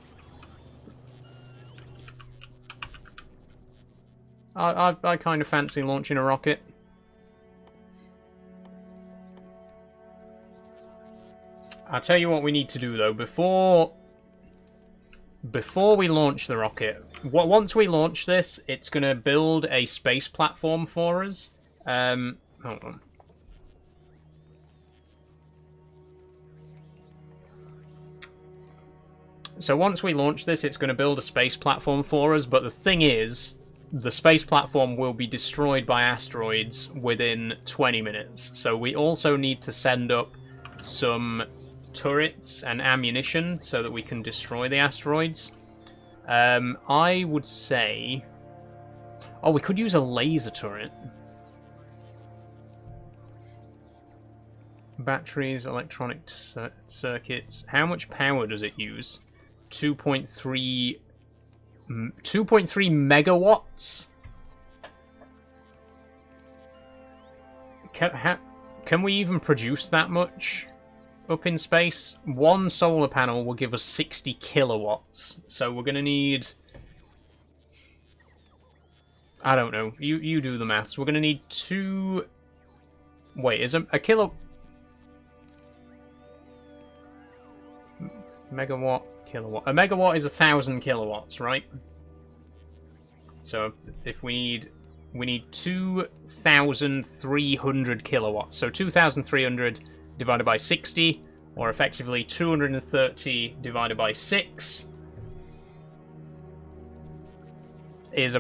I kind of fancy launching a rocket. I'll tell you what we need to do though before we launch the rocket. Once we launch this, it's going to build a space platform for us. Hold on. So once we launch this, it's going to build a space platform for us, but the thing is, the space platform will be destroyed by asteroids within 20 minutes. So we also need to send up some turrets and ammunition so that we can destroy the asteroids. I would say... Oh, we could use a laser turret. Batteries, electronic circuits. How much power does it use? 2.3 megawatts? Can we even produce that much up in space? One solar panel will give us 60 kilowatts. So we're going to need... I don't know. You do the maths. We're going to need 2... Wait, is a kilo... Megawatt, kilowatt. A megawatt is 1,000 kilowatts, right? So if we need 2,300 kilowatts. So 2,300 divided by 60, or effectively 230 divided by 6, is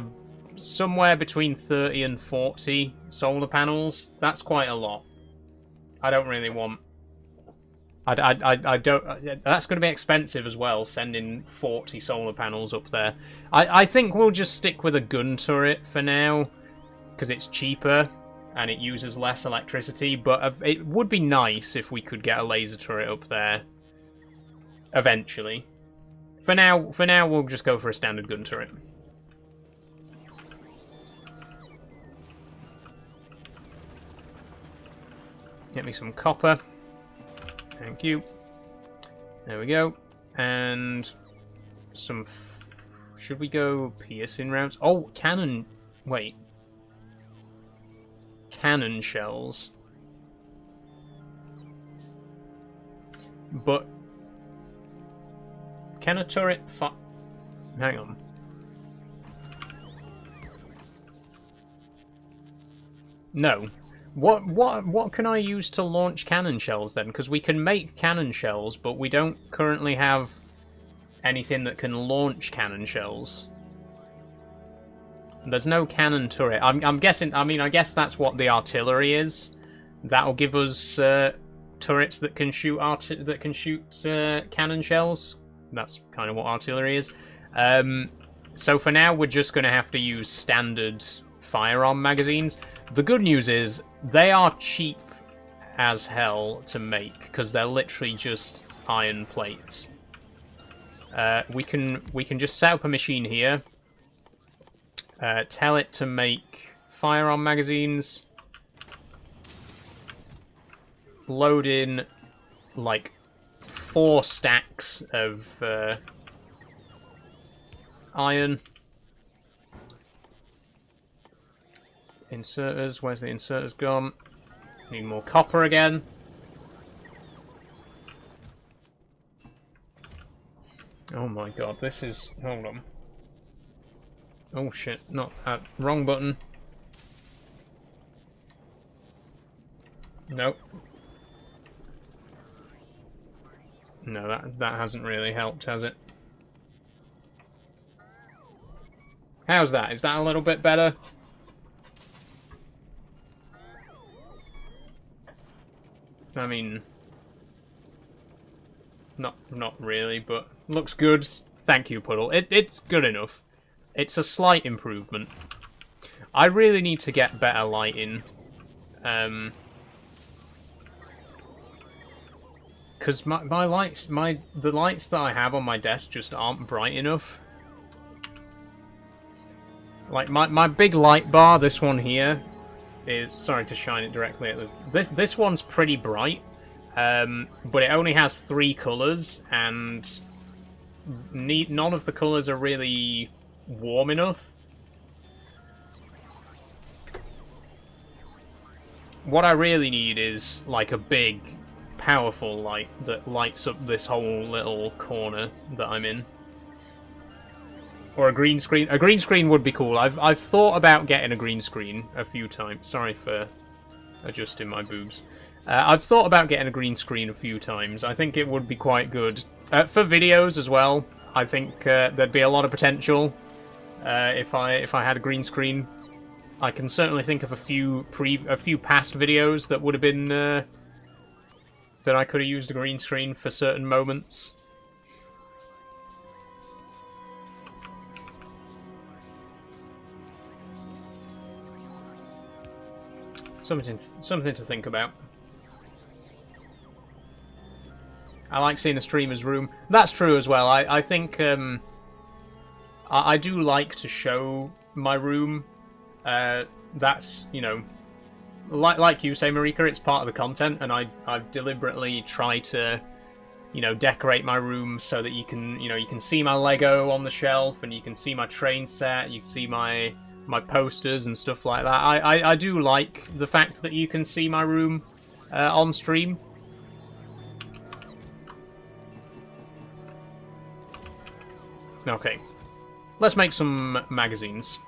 somewhere between 30 and 40 solar panels. That's quite a lot. I don't really want... I don't... That's going to be expensive as well, sending 40 solar panels up there. I think we'll just stick with a gun turret for now, because it's cheaper and it uses less electricity, but it would be nice if we could get a laser turret up there eventually. For now, we'll just go for a standard gun turret. Get me some copper. Thank you. There we go. And some... Should we go piercing rounds? Oh, cannon... Wait. Cannon shells. But... Can a turret Hang on. No. What can I use to launch cannon shells then? Because we can make cannon shells, but we don't currently have anything that can launch cannon shells. There's no cannon turret. I'm guessing. I mean, I guess that's what the artillery is. That'll give us turrets that can shoot cannon shells. That's kind of what artillery is. So for now, we're just going to have to use standard firearm magazines. The good news is they are cheap as hell to make because they're literally just iron plates. We can just set up a machine here. Tell it to make firearm magazines. Load in like 4 stacks of iron. Inserters, where's the inserters gone? Need more copper again. Oh my god, this is... Hold on. Oh shit, not that. Wrong button. Nope. No, that hasn't really helped, has it? How's that? Is that a little bit better? I mean, not really, but looks good. Thank you, Puddle. It's good enough. It's a slight improvement. I really need to get better lighting. Because the lights that I have on my desk just aren't bright enough. Like my big light bar, this one here, is, sorry to shine it directly at this one's pretty bright, but it only has 3 colours, and none of the colours are really warm enough. What I really need is like a big, powerful light that lights up this whole little corner that I'm in. Or a green screen. A green screen would be cool. I've thought about getting a green screen a few times. Sorry for adjusting my boobs. I've thought about getting a green screen a few times. I think it would be quite good. For videos as well, I think there'd be a lot of potential if I had a green screen. I can certainly think of a few past videos that would have been that I could have used a green screen for certain moments. Something to think about. I like seeing a streamer's room. That's true as well. I think I do like to show my room. That's, you know, like you say, Marika, it's part of the content, and I've deliberately tried to, you know, decorate my room so that you can see my Lego on the shelf, and you can see my train set, you can see my posters and stuff like that. I do like the fact that you can see my room on stream. Okay, let's make some magazines.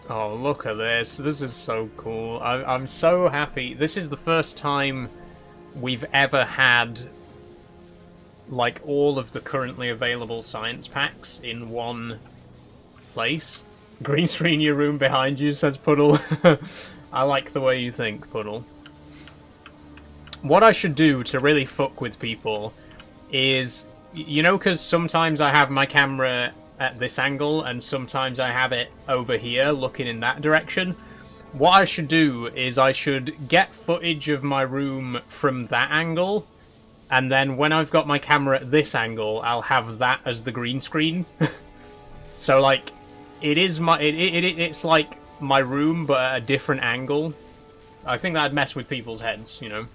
Oh, look at this. This is so cool. I'm so happy. This is the first time we've ever had like all of the currently available science packs in one place. Green screen your room behind you, says Puddle. I like the way you think, Puddle. What I should do to really fuck with people is, you know, because sometimes I have my camera at this angle and sometimes I have it over here looking in that direction. What I should do is I should get footage of my room from that angle, and then when I've got my camera at this angle, I'll have that as the green screen. So like, it's like my room but at a different angle. I think that'd mess with people's heads, you know.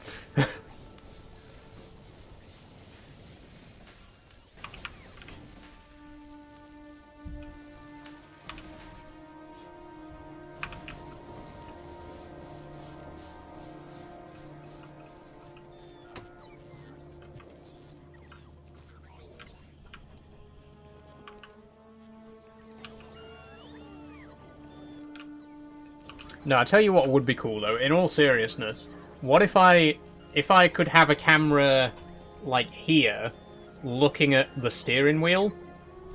No, I tell you what would be cool though, in all seriousness, what if I could have a camera like here looking at the steering wheel,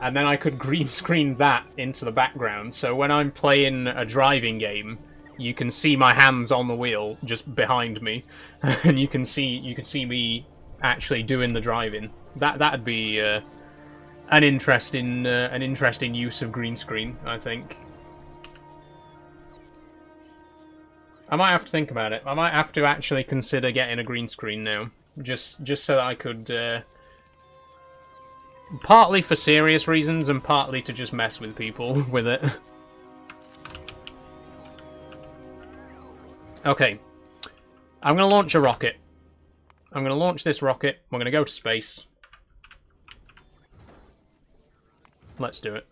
and then I could green screen that into the background, so when I'm playing a driving game, you can see my hands on the wheel just behind me, and you can see me actually doing the driving. That'd be an interesting use of green screen, I think. I might have to think about it. I might have to actually consider getting a green screen now, just so that I could, partly for serious reasons and partly to just mess with people with it. Okay, I'm gonna launch a rocket. I'm gonna launch this rocket. We're gonna go to space. Let's do it.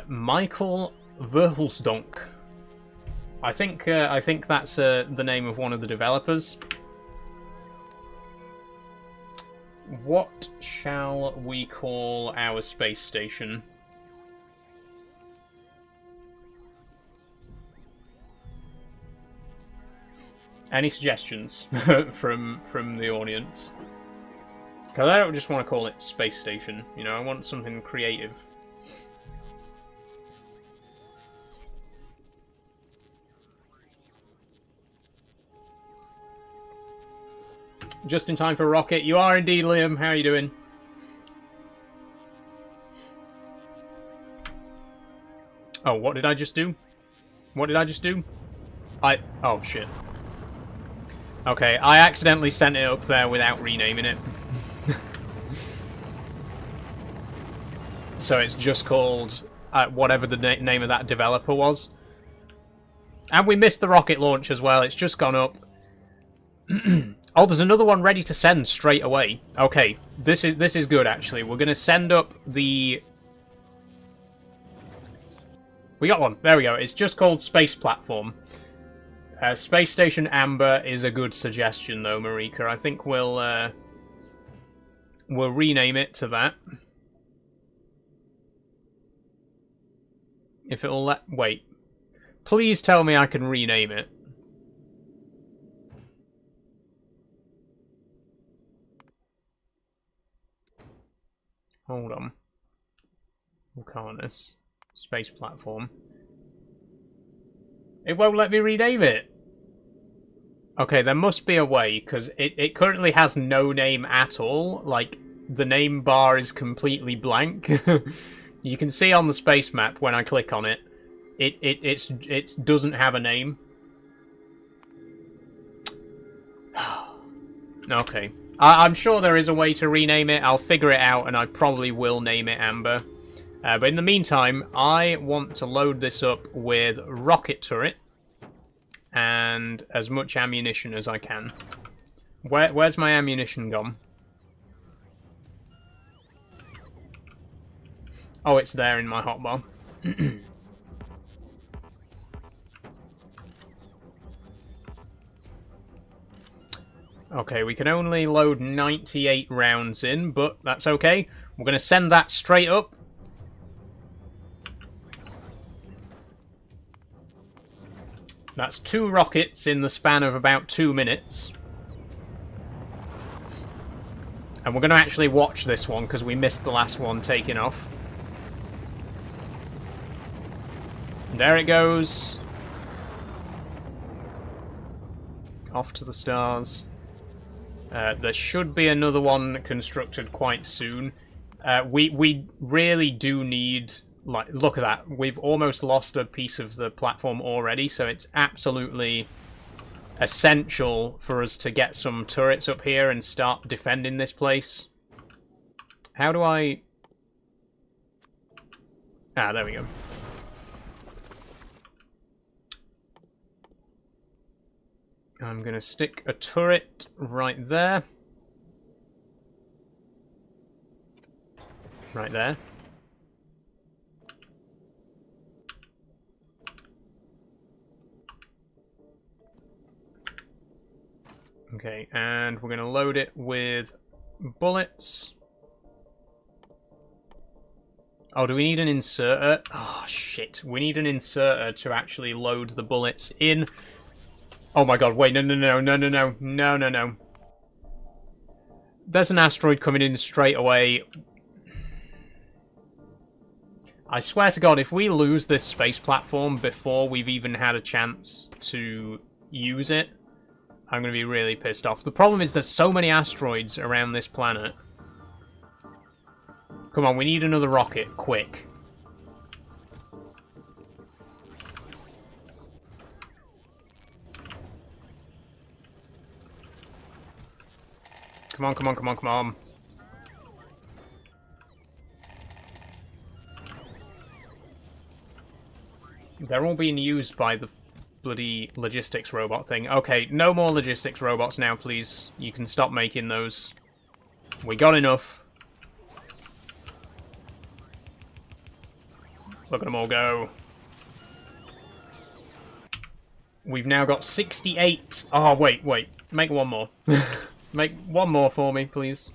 Michael Verhulsdonk. I think that's the name of one of the developers. What shall we call our space station? Any suggestions from the audience? Because I don't just want to call it space station. You know, I want something creative. Just in time for rocket. You are indeed, Liam. How are you doing? Oh, what did I just do? What did I just do? Oh, shit. Okay, I accidentally sent it up there without renaming it. So it's just called whatever the name of that developer was. And we missed the rocket launch as well. It's just gone up. Oh, there's another one ready to send straight away. Okay, this is good, actually. We're going to send up the... We got one. There we go. It's just called Space Platform. Space Station Amber is a good suggestion, though, Marika. I think we'll rename it to that. If it'll let... Wait. Please tell me I can rename it. Hold on. Vulcanus. Space Platform. It won't let me rename it. Okay, there must be a way, because it currently has no name at all. Like, the name bar is completely blank. You can see on the space map when I click on it, it doesn't have a name. Okay. I'm sure there is a way to rename it. I'll figure it out, and I probably will name it Amber. But in the meantime, I want to load this up with rocket turret and as much ammunition as I can. Where's my ammunition gone? Oh, it's there in my hotbar. Okay, we can only load 98 rounds in, but that's okay. We're going to send that straight up. That's 2 rockets in the span of about 2 minutes. And we're going to actually watch this one because we missed the last one taking off. There it goes. Off to the stars. There should be another one constructed quite soon. We really do need... Like, look at that. We've almost lost a piece of the platform already, so it's absolutely essential for us to get some turrets up here and start defending this place. How do I... Ah, there we go. I'm going to stick a turret right there. Right there. Okay, and we're going to load it with bullets. Oh, do we need an inserter? Oh, shit. We need an inserter to actually load the bullets in. Oh my god, wait, no. There's an asteroid coming in straight away. I swear to god, if we lose this space platform before we've even had a chance to use it, I'm going to be really pissed off. The problem is there's so many asteroids around this planet. Come on, we need another rocket, quick. Come on. They're all being used by the bloody logistics robot thing. Okay, no more logistics robots now, please. You can stop making those. We got enough. Look at them all go. We've now got 68. Oh, wait. Make one more. Make one more for me, please.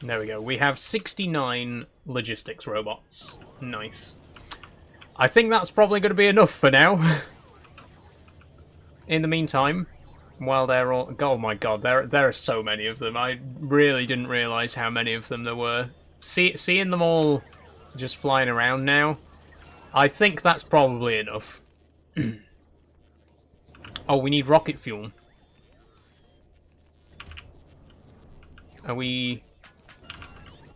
There we go. We have 69 logistics robots. Nice. I think that's probably going to be enough for now. In the meantime, while they're all... Oh my god, there are so many of them. I really didn't realise how many of them there were. Seeing them all just flying around now, I think that's probably enough. Oh, we need rocket fuel. Are we...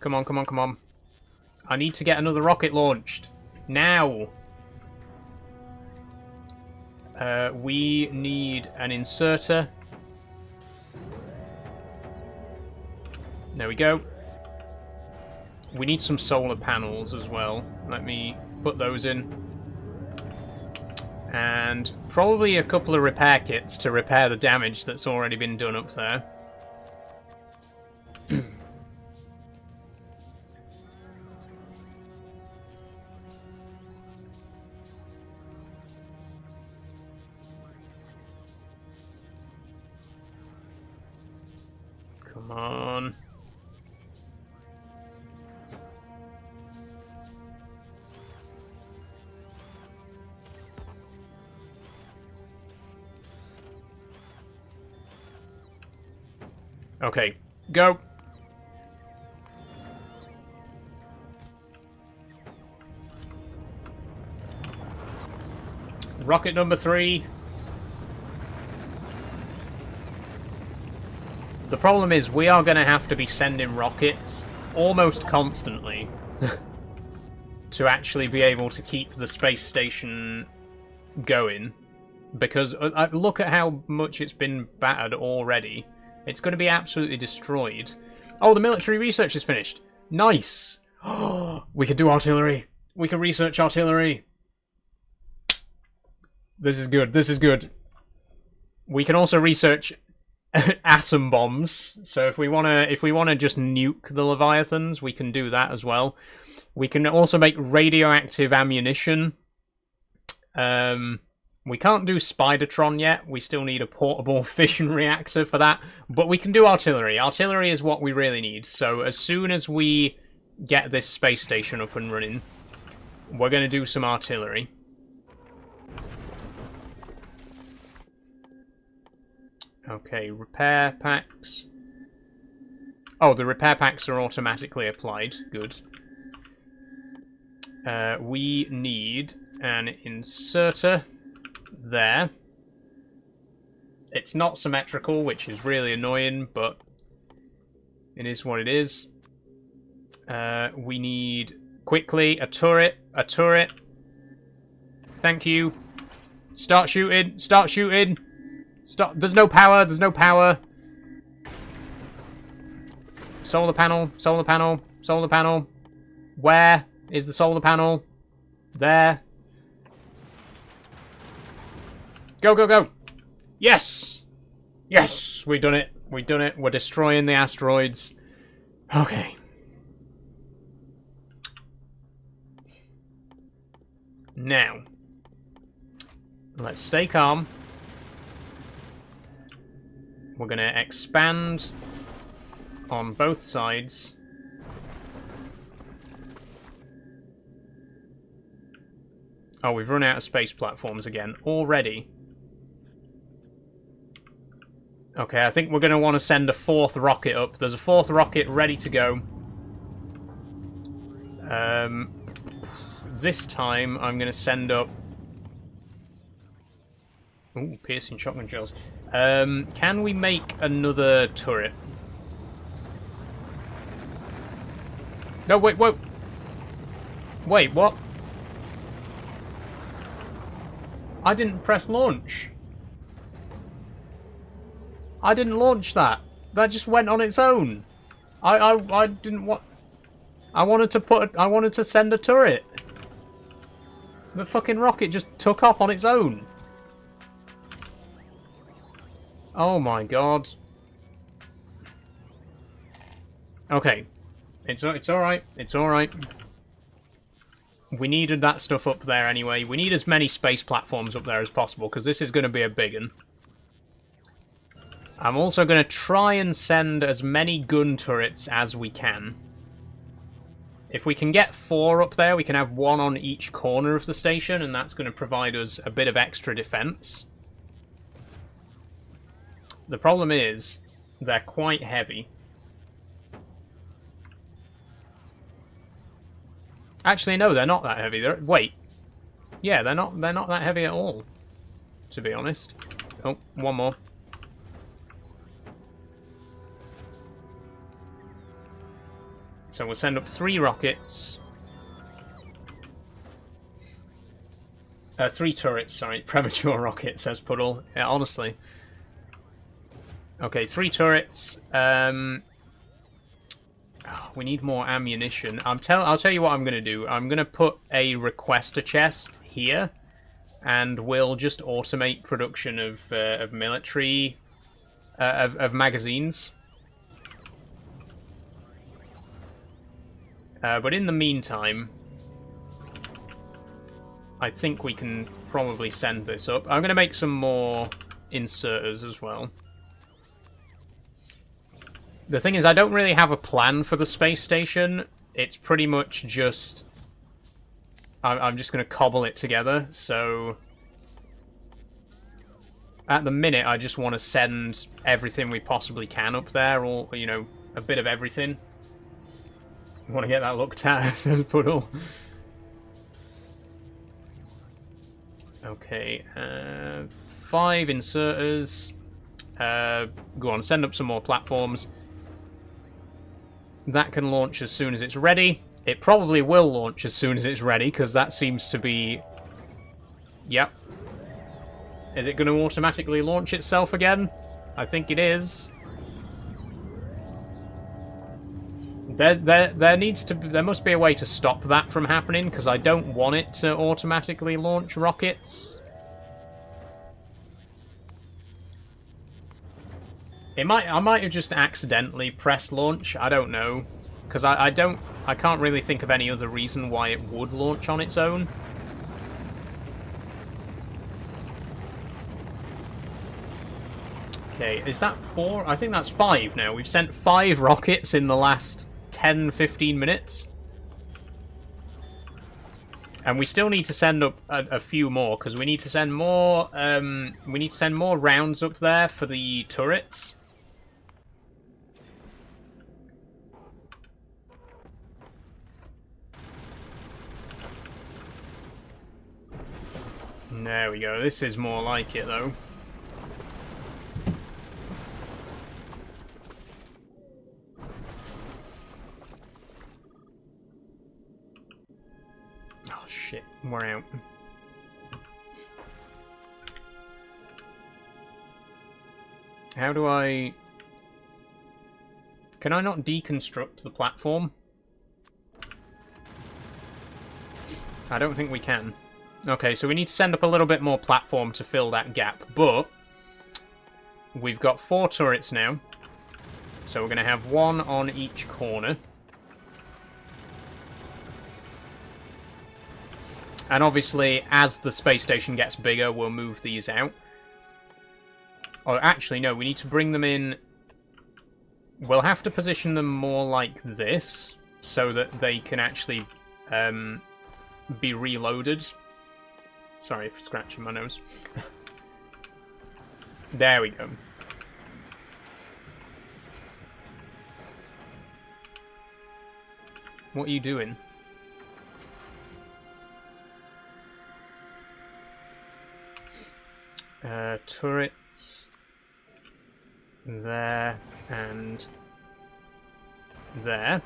Come on, come on, come on. I need to get another rocket launched. Now! We need an inserter. There we go. We need some solar panels as well. Let me put those in. And probably a couple of repair kits to repair the damage that's already been done up there. Come on. Okay, go. Rocket number 3. The problem is we are going to have to be sending rockets almost constantly to actually be able to keep the space station going. Because look at how much it's been battered already. It's going to be absolutely destroyed. Oh, the military research is finished. Nice. Oh, we can do artillery. We can research artillery. This is good. This is good. We can also research atom bombs. So if we wanna just nuke the Leviathans, we can do that as well. We can also make radioactive ammunition. We can't do Spidertron yet. We still need a portable fission reactor for that. But we can do artillery. Artillery is what we really need. So as soon as we get this space station up and running, we're going to do some artillery. Okay, repair packs. Oh, the repair packs are automatically applied. Good. We need an inserter. There. It's not symmetrical, which is really annoying, but it is what it is. We need, quickly, a turret. A turret. Thank you. Start shooting. Start shooting. Stop. There's no power. There's no power. Solar panel. Solar panel. Solar panel. Where is the solar panel? There. Go, go, go! Yes! Yes! We've done it. We've done it. We're destroying the asteroids. Okay. Now. Let's stay calm. We're going to expand on both sides. Oh, we've run out of space platforms again. Already. Okay, I think we're going to want to send a 4th rocket up. There's a 4th rocket ready to go. This time, I'm going to send up... Ooh, piercing shotgun shells. Can we make another turret? No, wait, whoa! Wait, what? I didn't press launch. I didn't launch that. That just went on its own. I didn't want... I wanted to send a turret. The fucking rocket just took off on its own. Oh my god. Okay. It's alright. It's alright. We needed that stuff up there anyway. We need as many space platforms up there as possible, because this is going to be a big one. I'm also going to try and send as many gun turrets as we can. If we can get 4 up there, we can have 1 on each corner of the station, and that's going to provide us a bit of extra defense. The problem is, they're quite heavy. Actually, no, they're not that heavy. Wait. Yeah, they're not that heavy at all, to be honest. Oh, one more. So we'll send up 3 rockets. 3 turrets, sorry. Premature rocket, says Puddle. Yeah, honestly. Okay, 3 turrets. We need more ammunition. I'll tell you what I'm going to do. I'm going to put a requester chest here, and we'll just automate production of military of magazines. But in the meantime, I think we can probably send this up. I'm going to make some more inserters as well. The thing is, I don't really have a plan for the space station. It's pretty much just... I'm just going to cobble it together, so... At the minute, I just want to send everything we possibly can up there, or, you know, a bit of everything. I want to get that looked at, says Puddle. Okay, 5 inserters. Go on, send up some more platforms. That can launch as soon as it's ready. It probably will launch as soon as it's ready, because that seems to be... Yep. Is it going to automatically launch itself again? I think it is. There must be a way to stop that from happening, because I don't want it to automatically launch rockets. I might have just accidentally pressed launch. I don't know, because I can't really think of any other reason why it would launch on its own. Okay, is that 4? I think that's 5 now. We've sent 5 rockets in the last 10-15 minutes. And we still need to send up a few more, because we need to send more rounds up there for the turrets. There we go. This is more like it, though. Oh, shit. We're out. How do I... Can I not deconstruct the platform? I don't think we can. Okay, so we need to send up a little bit more platform to fill that gap, but we've got 4 turrets now, so we're going to have 1 on each corner. And obviously, as the space station gets bigger, we'll move these out. Oh, actually, no, we need to bring them in... We'll have to position them more like this, so that they can actually be reloaded. Sorry for scratching my nose. There we go. What are you doing? Turrets. There and there.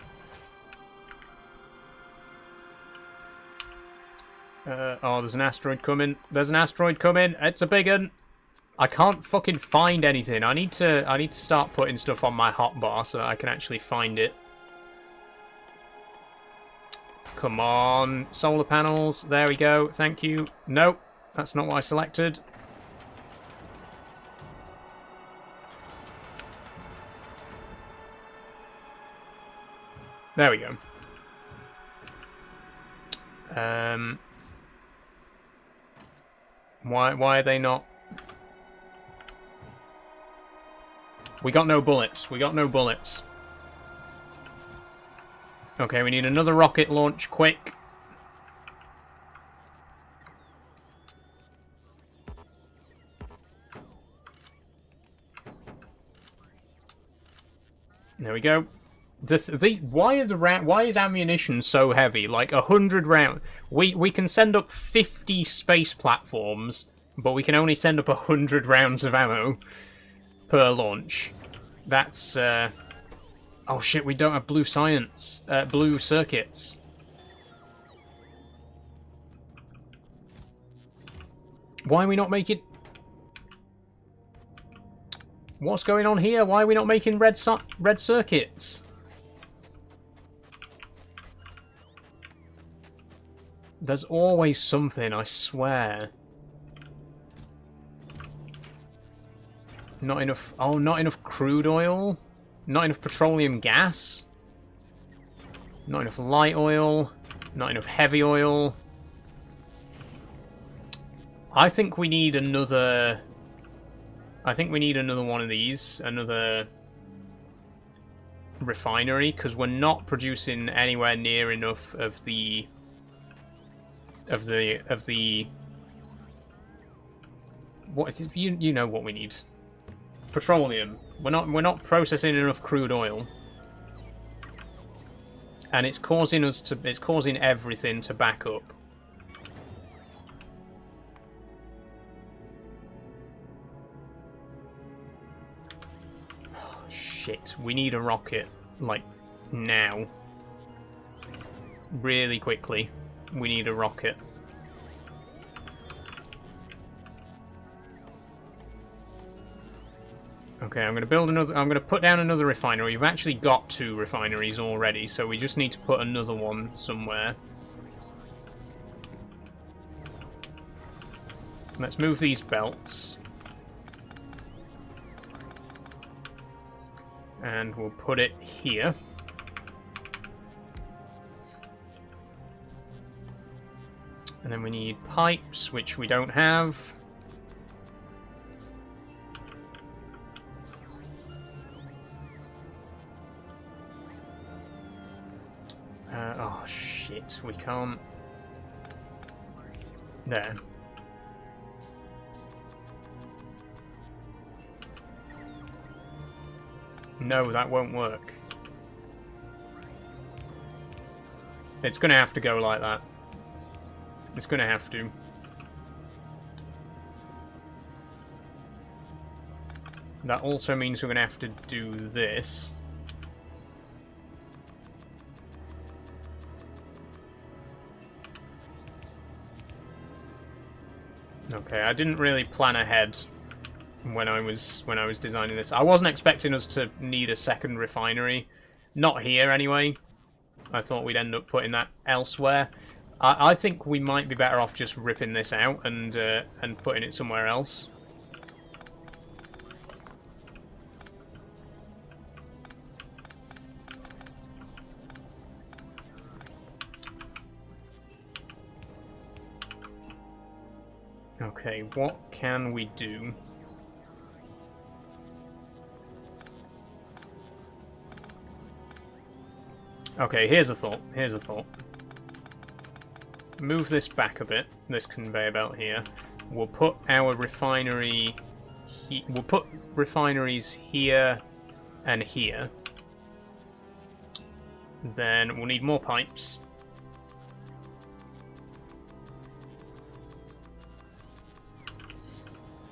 Oh, there's an asteroid coming. There's an asteroid coming. It's a big one. I can't fucking find anything. I need to start putting stuff on my hotbar so that I can actually find it. Come on, solar panels. There we go. Thank you. Nope, that's not what I selected. There we go. Why are they not? We got no bullets. We got no bullets. Okay, we need another rocket launch, quick. There we go. Why is ammunition so heavy? Like 100 rounds. We can send up 50 space platforms, but we can only send up 100 rounds of ammo per launch. That's oh shit, we don't have blue circuits. Why are we not making... What's going on here? Why are we not making red circuits? There's always something, I swear. Not enough... Oh, not enough crude oil? Not enough petroleum gas? Not enough light oil? Not enough heavy oil? I think we need another... I think we need another one of these. Another refinery, because we're not producing anywhere near enough of the... What is it? You know what we need. Petroleum. We're not processing enough crude oil. And it's causing everything to back up. Oh, shit. We need a rocket, like, now. Really quickly. We need a rocket. Okay, I'm gonna put down another refinery. We've actually got 2 refineries already, so we just need to put another one somewhere. Let's move these belts. And we'll put it here. And then we need pipes, which we don't have. Oh shit, we can't... There. No, that won't work. It's gonna have to go like that. It's gonna have to. That also means we're gonna have to do this. Okay, I didn't really plan ahead when I was designing this. I wasn't expecting us to need a second refinery. Not here, anyway. I thought we'd end up putting that elsewhere. I think we might be better off just ripping this out and putting it somewhere else. Okay, what can we do? Okay, here's a thought. Here's a thought. Move this back a bit, this conveyor belt here. We'll put our refinery... We'll put refineries here and here. Then we'll need more pipes.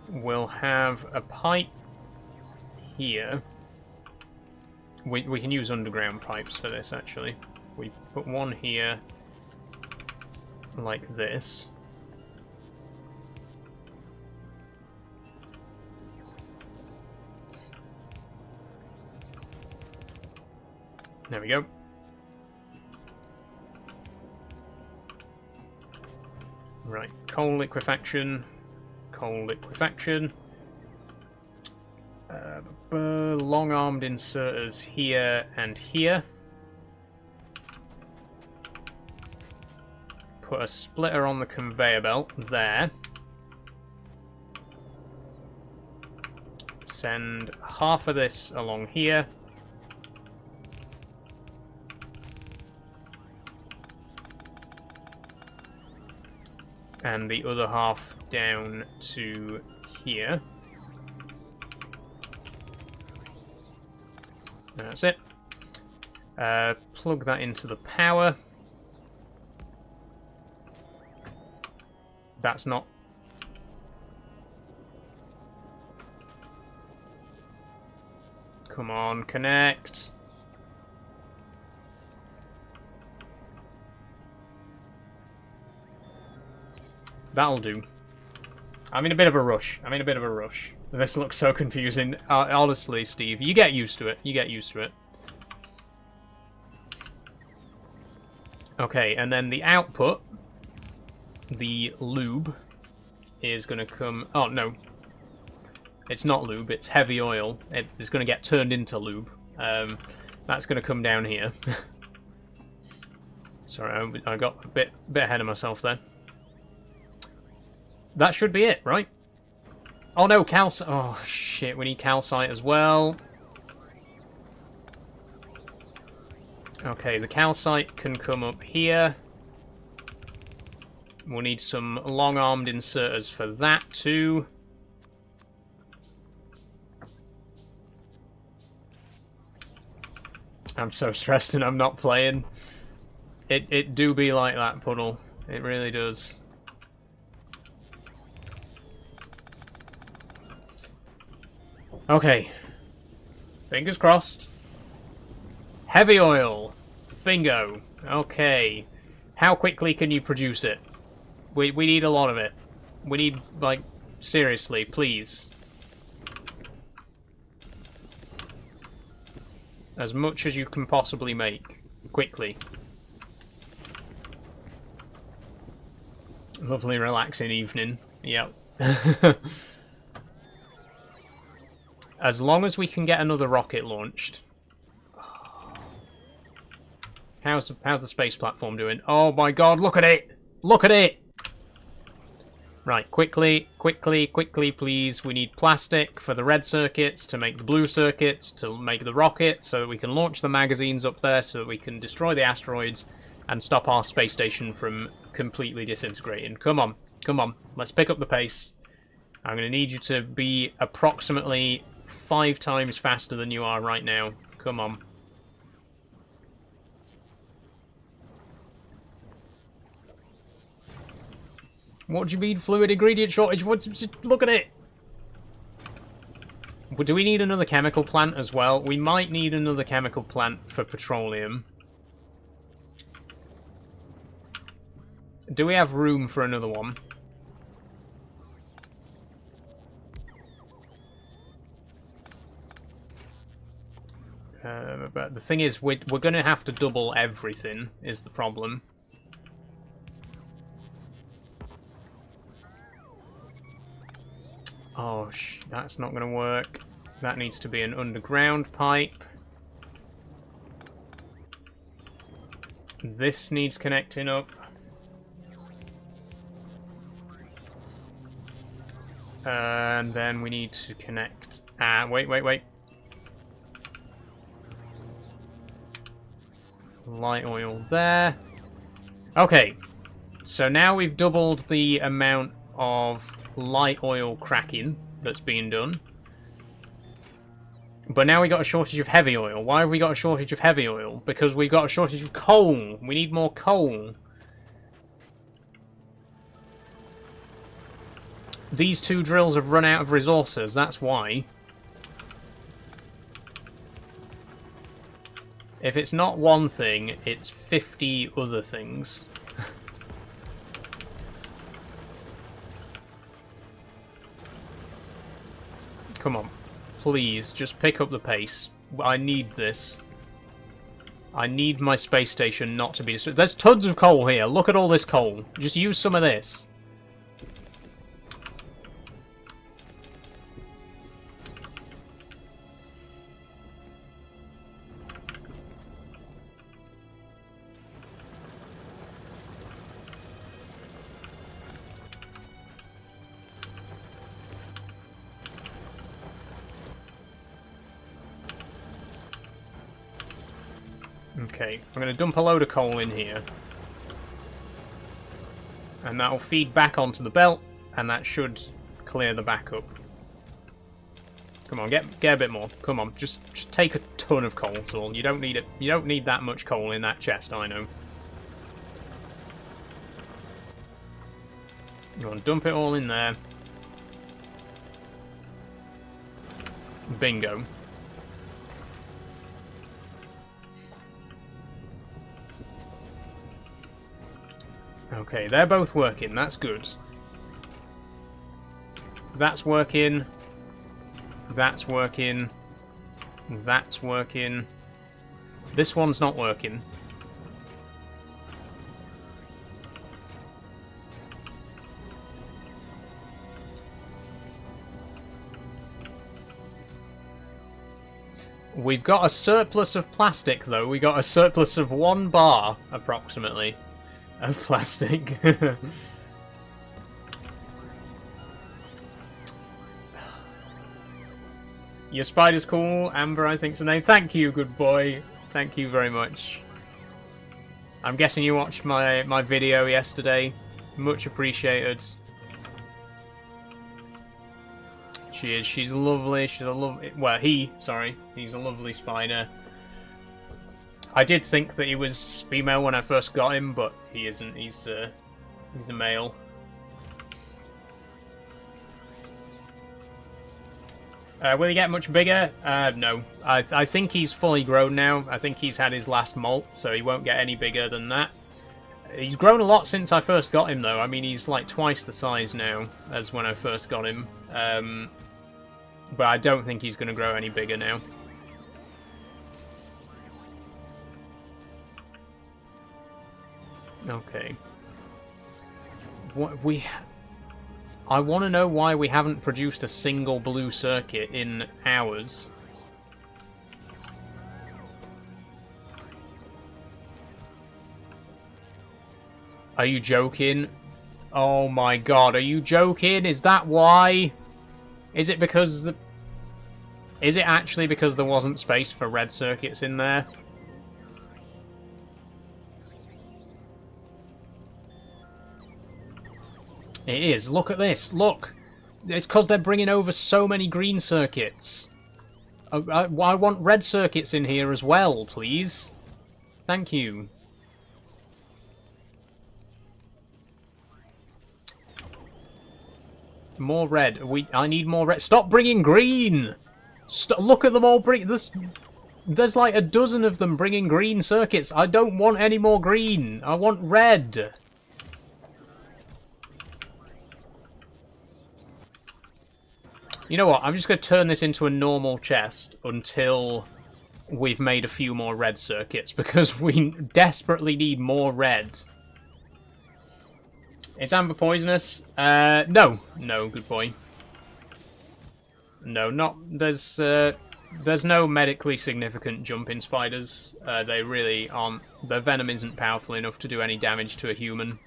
We'll have a pipe here. We can use underground pipes for this, actually. We put one here, like this. There we go. Right, coal liquefaction. Coal liquefaction. Long-armed inserters here and here. Put a splitter on the conveyor belt there. Send half of this along here. And the other half down to here. That's it. Plug that into the power. That's not... Come on, connect. That'll do. I'm in a bit of a rush. This looks so confusing. Honestly, Steve, you get used to it. Okay, and then the output, the lube, is going to come... Oh, no. It's not lube, it's heavy oil. It's going to get turned into lube. That's going to come down here. Sorry, I got a bit ahead of myself there. That should be it, right? Oh no, calcite. Oh shit, we need calcite as well. Okay, the calcite can come up here. We'll need some long-armed inserters for that too. I'm so stressed and I'm not playing. It do be like that, Puddle. It really does. Okay. Fingers crossed. Heavy oil. Bingo. Okay. How quickly can you produce it? We need a lot of it. We need, like, seriously, please. As much as you can possibly make. Quickly. Lovely relaxing evening. Yep. As long as we can get another rocket launched. How's the space platform doing? Oh my god, look at it! Look at it! Right, quickly, please. We need plastic for the red circuits, to make the blue circuits, to make the rocket, so that we can launch the magazines up there, so that we can destroy the asteroids and stop our space station from completely disintegrating. Come on, let's pick up the pace. I'm going to need you to be approximately 5 times faster than you are right now. Come on. What do you mean, fluid ingredient shortage? Look at it! Do we need another chemical plant as well? We might need another chemical plant for petroleum. Do we have room for another one? But the thing is, we're going to have to double everything, is the problem. Oh, that's not going to work. That needs to be an underground pipe. This needs connecting up. And then we need to connect... wait. Light oil there. Okay. So now we've doubled the amount of light oil cracking that's being done. But now we got a shortage of heavy oil. Why have we got a shortage of heavy oil? Because we've got a shortage of coal. We need more coal. These 2 drills have run out of resources, that's why. If it's not one thing, it's 50 other things. Come on. Please, just pick up the pace. I need this. I need my space station not to be destroyed. There's tons of coal here. Look at all this coal. Just use some of this. Okay, I'm going to dump a load of coal in here. And that'll feed back onto the belt, and that should clear the backup. Come on, get a bit more. Come on, just take a ton of coal, Saul. You don't need it. You don't need that much coal in that chest, I know. Go on, dump it all in there. Bingo. Okay, they're both working. That's good. That's working. That's working. That's working. This one's not working. We've got a surplus of plastic, though. We got a surplus of 1 bar, approximately, of plastic. Your spider's cool. Amber, I think's the name. Thank you, good boy. Thank you very much. I'm guessing you watched my video yesterday. Much appreciated. She is. She's lovely. She's a lovely... Well, he's a lovely spider. I did think that he was female when I first got him, but he isn't. He's a male. Will he get much bigger? No. I think he's fully grown now. I think he's had his last molt, so he won't get any bigger than that. He's grown a lot since I first got him, though. I mean, he's like twice the size now as when I first got him. But I don't think he's going to grow any bigger now. Okay. I want to know why we haven't produced a single blue circuit in hours. Are you joking? Oh my god, are you joking? Is that why? Is it because the... Is it actually because there wasn't space for red circuits in there? It is. Look at this. Look. It's because they're bringing over so many green circuits. I want red circuits in here as well, please. Thank you. More red. I need more red. Stop bringing green! Look at them all bring... There's like a dozen of them bringing green circuits. I don't want any more green. I want red. You know what? I'm just going to turn this into a normal chest until we've made a few more red circuits, because we desperately need more red. Is amber poisonous? No. No, good boy. No, not... There's no medically significant jump in spiders. They really aren't... Their venom isn't powerful enough to do any damage to a human.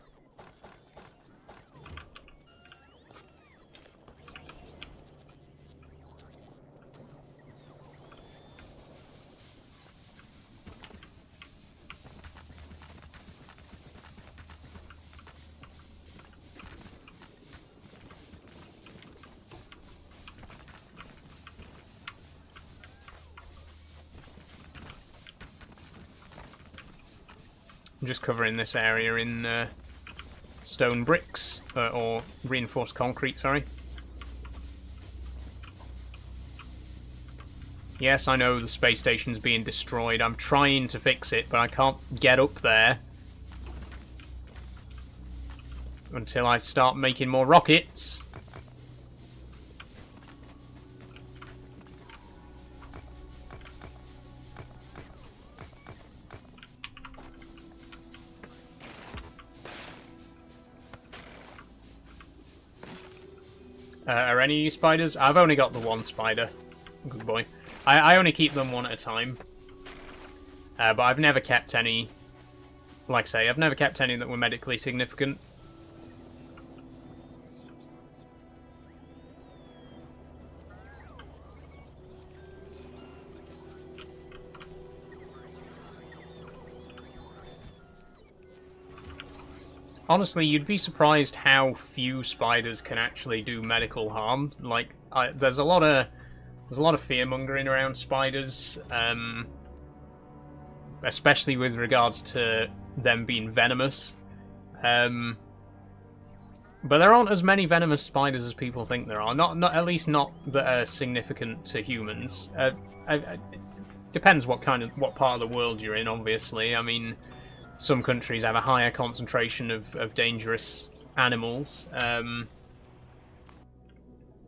I'm just covering this area in stone bricks, or reinforced concrete, sorry. Yes, I know the space station's being destroyed. I'm trying to fix it, but I can't get up there until I start making more rockets. Are any of you spiders? I've only got the one spider. Good boy. I only keep them one at a time. But I've never kept any... Like I say, I've never kept any that were medically significant. Honestly, you'd be surprised how few spiders can actually do medical harm. Like, there's a lot of There's a lot of fear-mongering around spiders, especially with regards to them being venomous. But there aren't as many venomous spiders as people think there are. Not at least not that are significant to humans. Depends what part of the world you're in, obviously. I mean, some countries have a higher concentration of dangerous animals,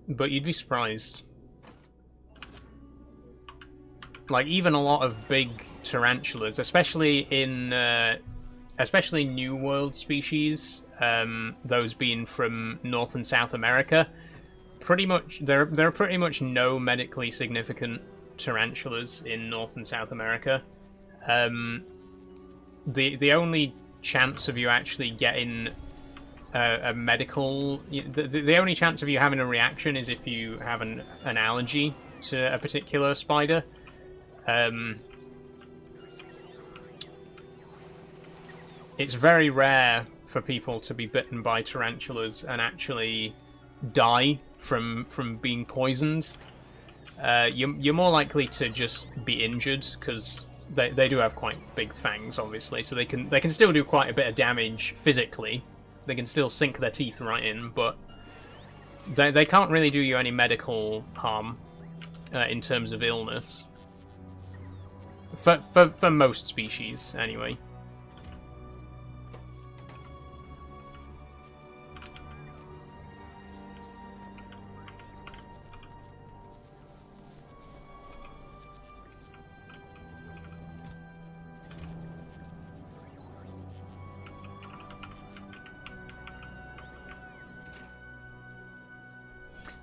but you'd be surprised. Like, even a lot of big tarantulas, especially New World species, those being from North and South America, there are pretty much no medically significant tarantulas in North and South America. The only chance of you actually getting a medical... The only chance of you having a reaction is if you have an allergy to a particular spider. It's very rare for people to be bitten by tarantulas and actually die from being poisoned. You're more likely to just be injured, because they do have quite big fangs, obviously, so they can still do quite a bit of damage physically. They can still sink their teeth right in, but they can't really do you any medical harm in terms of illness. For most species, anyway.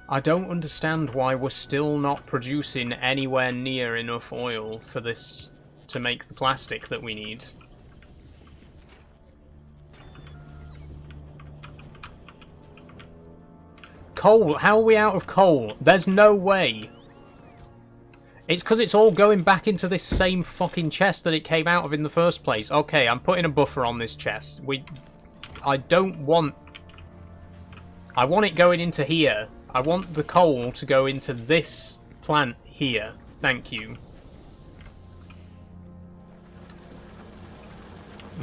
I don't understand why we're still not producing anywhere near enough oil for this to make the plastic that we need. Coal! How are we out of coal? There's no way! It's because it's all going back into this same fucking chest that it came out of in the first place. Okay, I'm putting a buffer on this chest. I want it going into here. I want the coal to go into this plant here. Thank you.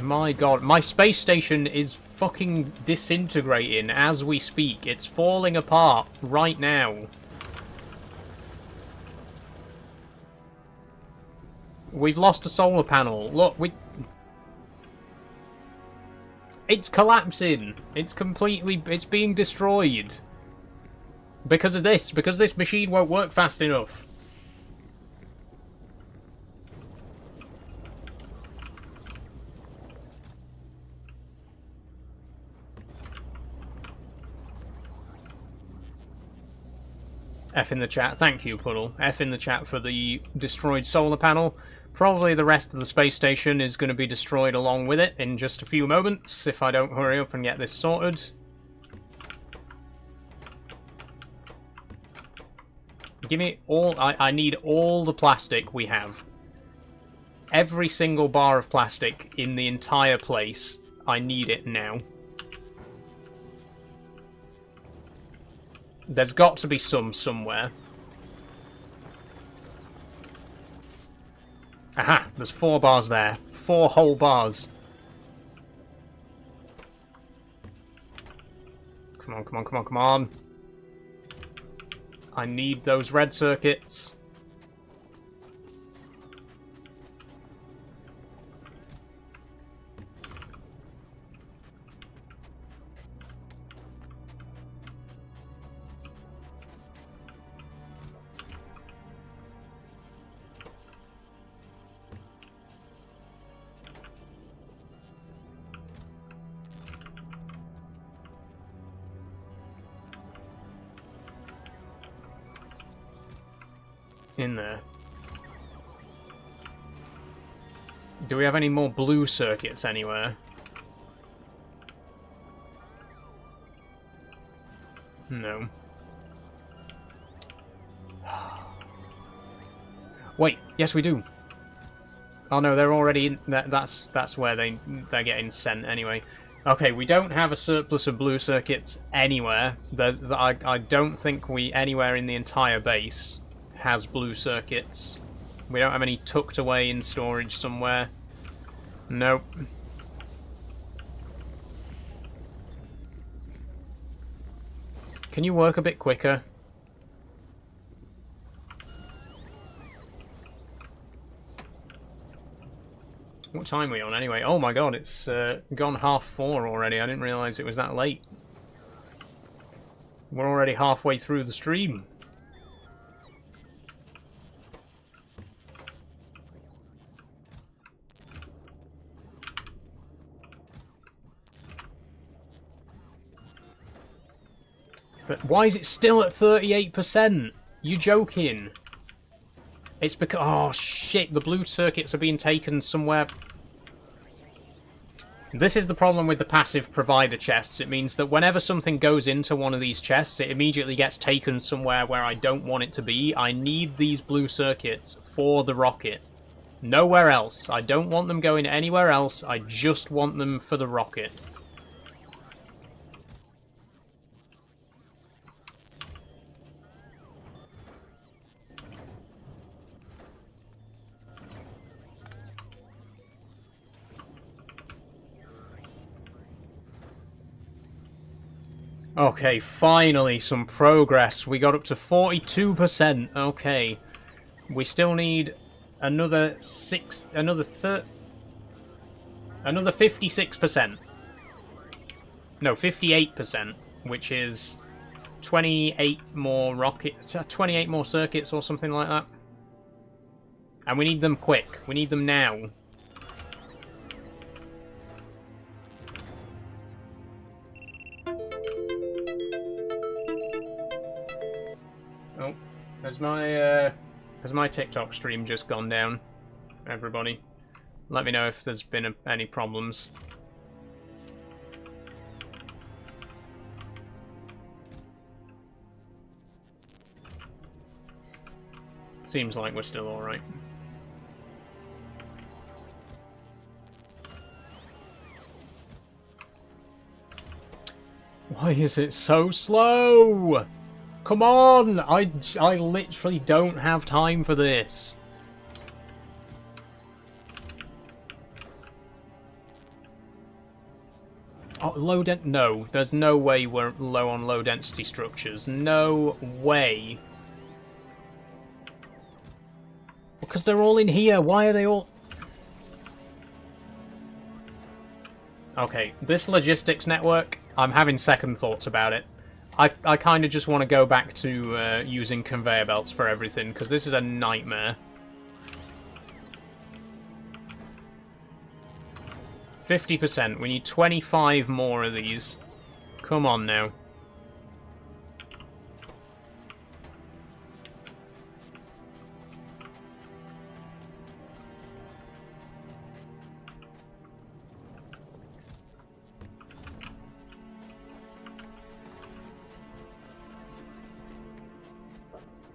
My god, my space station is fucking disintegrating as we speak. It's falling apart right now. We've lost a solar panel. Look, it's collapsing. It's being destroyed. Because of this. Because this machine won't work fast enough. F in the chat. Thank you, Puddle. F in the chat for the destroyed solar panel. Probably the rest of the space station is going to be destroyed along with it in just a few moments if I don't hurry up and get this sorted. Give me all... I need all the plastic we have. Every single bar of plastic in the entire place. I need it now. There's got to be some somewhere. Aha! There's 4 bars there. 4 whole bars. Come on, come on, come on, come on. I need those red circuits. In there. Do we have any more blue circuits anywhere? No. Wait, yes we do. Oh no, they're already in. That's where they're getting sent anyway. Okay, we don't have a surplus of blue circuits anywhere. I don't think we anywhere in the entire base has blue circuits. We don't have any tucked away in storage somewhere. Nope. Can you work a bit quicker? What time are we on anyway? Oh my god, it's gone 4:30 already. I didn't realise it was that late. We're already halfway through the stream. Why is it still at 38%? You joking? It's because... Oh, shit. The blue circuits are being taken somewhere... This is the problem with the passive provider chests. It means that whenever something goes into one of these chests, it immediately gets taken somewhere where I don't want it to be. I need these blue circuits for the rocket. Nowhere else. I don't want them going anywhere else. I just want them for the rocket. Okay, finally some progress. We got up to 42%. Okay. We still need another 56%. No, 58%, which is 28 more rockets, 28 more circuits or something like that. And we need them quick. We need them now. Oh, has my TikTok stream just gone down? Everybody, let me know if there's been any problems. Seems like we're still all right. Why is it so slow? Come on! I literally don't have time for this. Oh, no, there's no way we're low on low density structures. No way. Because they're all in here. Why are they all... Okay, this logistics network, I'm having second thoughts about it. I kind of just want to go back to using conveyor belts for everything, because this is a nightmare. 50%. We need 25 more of these. Come on now.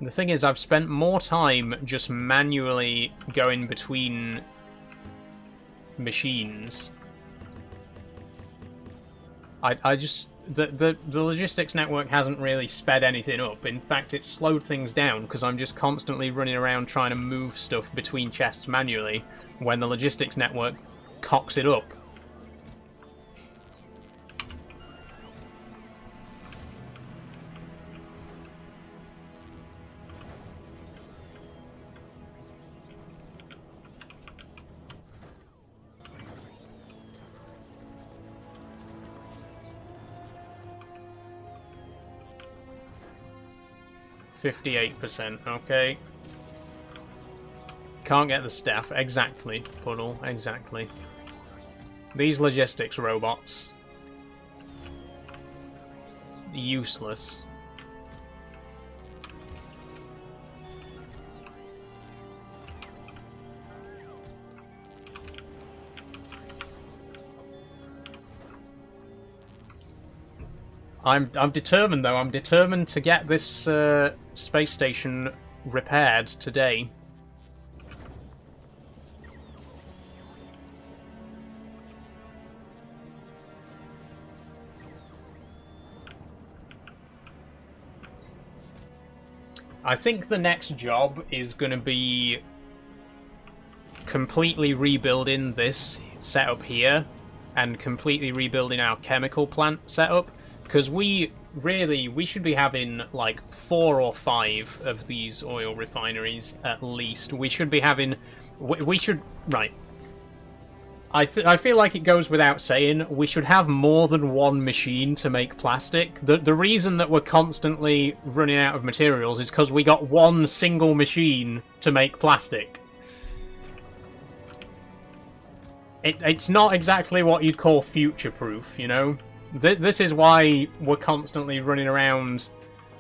The thing is, I've spent more time just manually going between machines. The logistics network hasn't really sped anything up. In fact, it's slowed things down because I'm just constantly running around trying to move stuff between chests manually when the logistics network cocks it up. %, okay. Can't get the staff. Exactly, Puddle, exactly. These logistics robots. Useless. I'm determined, though. I'm determined to get this space station repaired today. I think the next job is going to be completely rebuilding this setup here and completely rebuilding our chemical plant setup, because we should be having like 4 or 5 of these oil refineries at least. We should be having... We should... Right. I feel like it goes without saying, we should have more than one machine to make plastic. The reason that we're constantly running out of materials is because we got one single machine to make plastic. It's not exactly what you'd call future-proof, you know? This is why we're constantly running around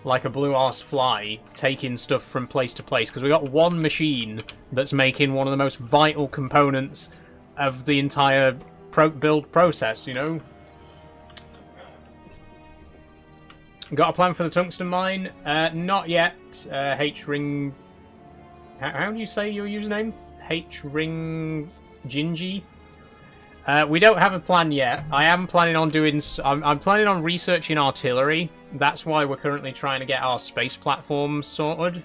like a blue-arsed fly, taking stuff from place to place, because we got one machine that's making one of the most vital components of the entire build process, you know? Got a plan for the tungsten mine? Not yet. H-Ring... How do you say your username? H-Ring... Gingy? We don't have a plan yet. I am planning on doing... I'm planning on researching artillery. That's why we're currently trying to get our space platforms sorted.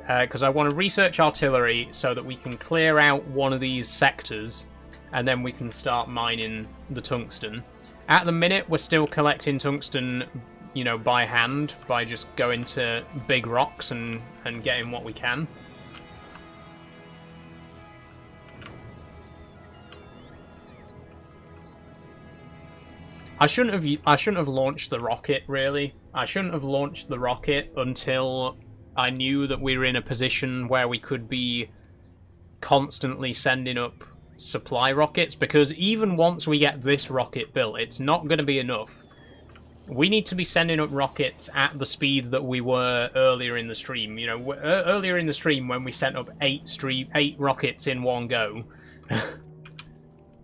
Because I want to research artillery so that we can clear out one of these sectors, and then we can start mining the tungsten. At the minute, we're still collecting tungsten, you know, by hand, by just going to big rocks and getting what we can. I shouldn't have launched the rocket, really. I shouldn't have launched the rocket until I knew that we were in a position where we could be constantly sending up supply rockets, because even once we get this rocket built, it's not going to be enough. We need to be sending up rockets at the speed that we were earlier in the stream. You know, earlier in the stream when we sent up 8 rockets in one go.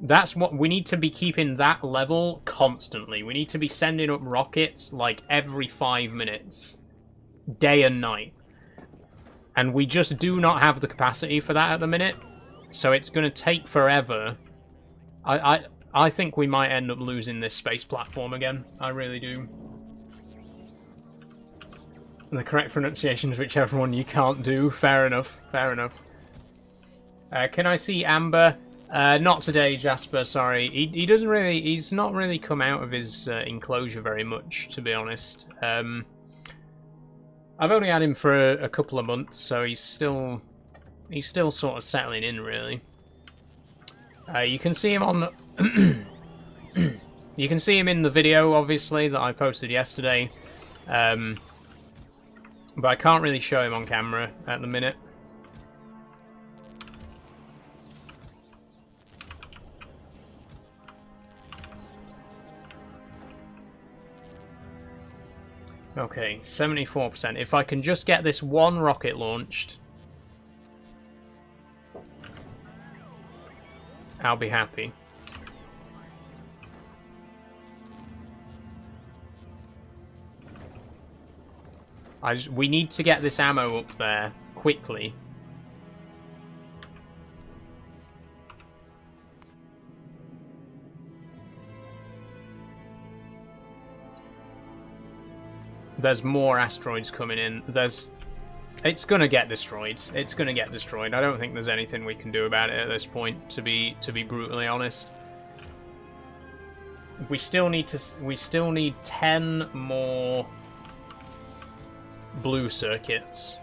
That's what we need to be, keeping that level constantly. We need to be sending up rockets like every 5 minutes, day and night. And we just do not have the capacity for that at the minute. So it's going to take forever. I think we might end up losing this space platform again. I really do. The correct pronunciation is whichever one you can't do. Fair enough. Fair enough. Can I see Amber? Not today, Jasper. Sorry. He doesn't really. He's not really come out of his enclosure very much, to be honest. I've only had him for a couple of months, so he's still sort of settling in, really. You can see him on the you can see him in the video, obviously, that I posted yesterday. But I can't really show him on camera at the minute. Okay, 74%. If I can just get this one rocket launched, I'll be happy. We need to get this ammo up there quickly. There's more asteroids coming in. It's gonna get destroyed. It's gonna get destroyed. I don't think there's anything we can do about it at this point, to be brutally honest. We still need 10 more blue circuits.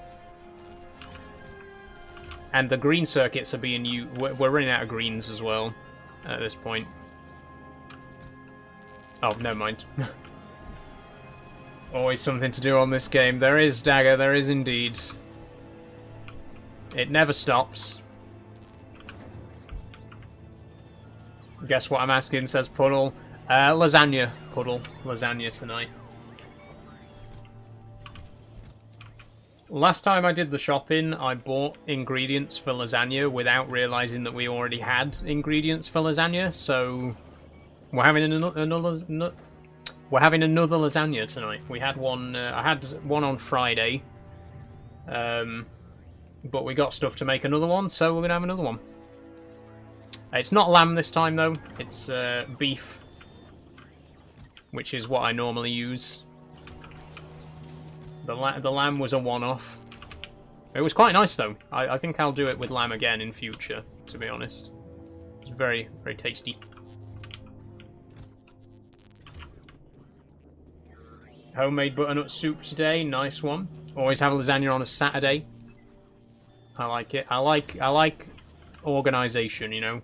And the green circuits are being used. We're running out of greens as well at this point. Oh, never mind. Always something to do on this game. There is, Dagger, there is indeed. It never stops. Guess what I'm asking, says Puddle. Lasagna, Puddle. Lasagna tonight. Last time I did the shopping, I bought ingredients for lasagna without realising that we already had ingredients for lasagna, so we're having another lasagna tonight. We had one. I had one on Friday, but we got stuff to make another one, so we're gonna have another one. It's not lamb this time though. It's beef, which is what I normally use. The lamb was a one-off. It was quite nice, though. I think I'll do it with lamb again in future, to be honest. It's very, very tasty. Homemade butternut soup today. Nice one. Always have lasagna on a Saturday. I like it. I like organisation, you know.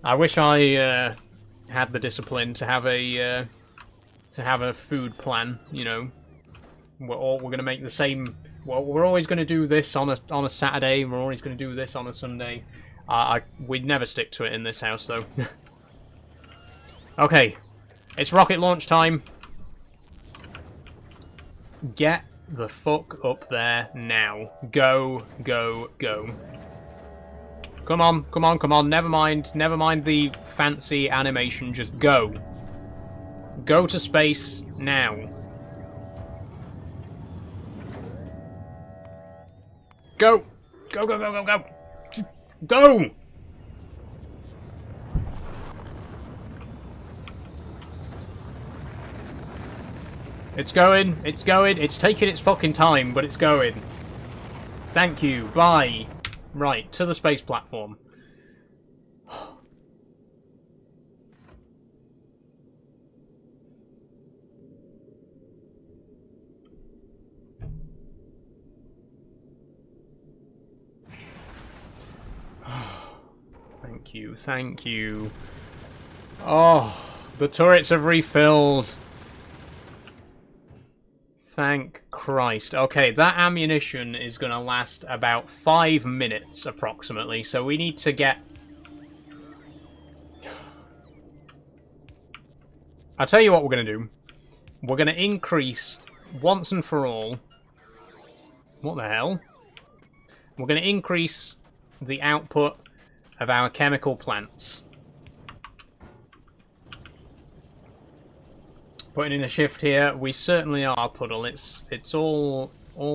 I wish I had the discipline to have a food plan, you know. We're going to make the same. Well, we're always going to do this on a Saturday. We're always going to do this on a Sunday. We'd never stick to it in this house, though. Okay, it's rocket launch time. Get the fuck up there now. Go, go, go. Come on, come on, come on. Never mind the fancy animation. Just go. Go to space now. Go! Go, go, go, go, go! Go! It's going, it's going. It's taking its fucking time, but it's going. Thank you, bye. Right, to the space platform. Thank you, thank you. Oh, the turrets have refilled. Thank Christ. Okay, that ammunition is going to last about 5 minutes, approximately, so we need to get... I'll tell you what we're going to do. We're going to increase, once and for all... What the hell? We're going to increase the output of our chemical plants. Putting in a shift here, we certainly are, Puddle. It's all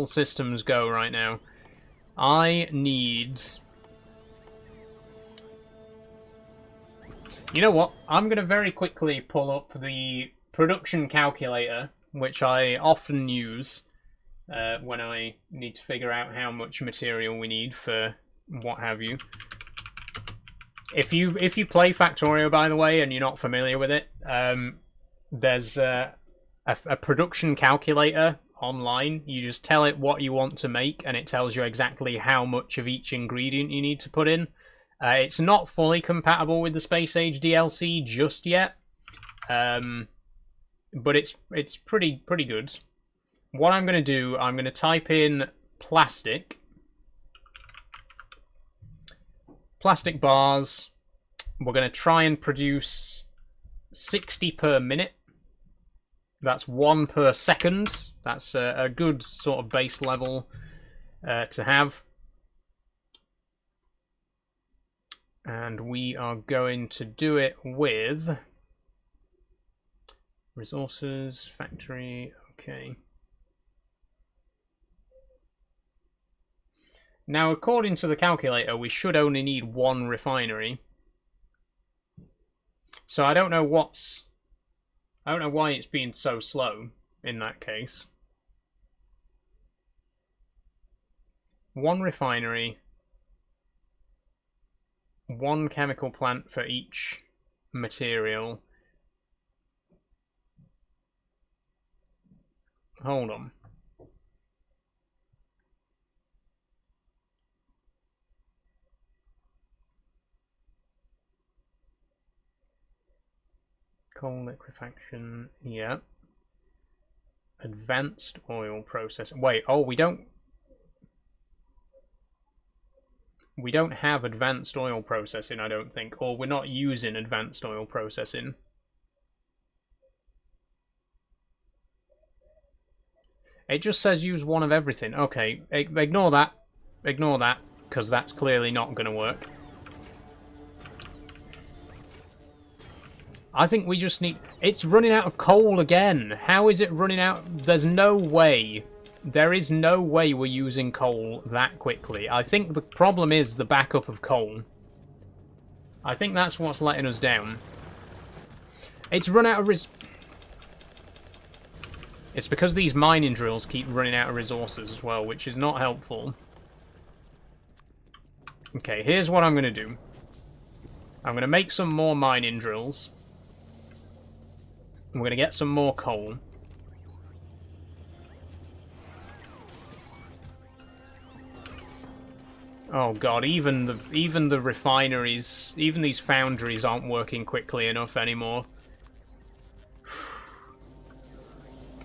systems go right now. I need... You know what? I'm going to very quickly pull up the production calculator, which I often use when I need to figure out how much material we need for what have you. If you play Factorio, by the way, and you're not familiar with it, there's a production calculator online. You just tell it what you want to make, and it tells you exactly how much of each ingredient you need to put in. It's not fully compatible with the Space Age DLC just yet, but it's pretty good. What I'm going to do, I'm going to type in plastic bars. We're going to try and produce 60 per minute. That's 1 per second. That's a good sort of base level to have. And we are going to do it with resources, factory, okay. Now, according to the calculator, we should only need 1 refinery. So I don't know why it's being so slow in that case. 1 refinery, 1 chemical plant for each material. Hold on. Coal liquefaction, yeah. Advanced oil processing. Wait, oh, we don't have advanced oil processing, I don't think, or we're not using advanced oil processing. It just says use 1 of everything. Okay, ignore that. Ignore that, because that's clearly not going to work. I think we just need... It's running out of coal again. How is it running out? There's no way. There is no way we're using coal that quickly. I think the problem is the backup of coal. I think that's what's letting us down. It's run out of It's because these mining drills keep running out of resources as well, which is not helpful. Okay, here's what I'm going to do. I'm going to make some more mining drills. I'm going to get some more coal. Oh god, even the refineries, even these foundries aren't working quickly enough anymore.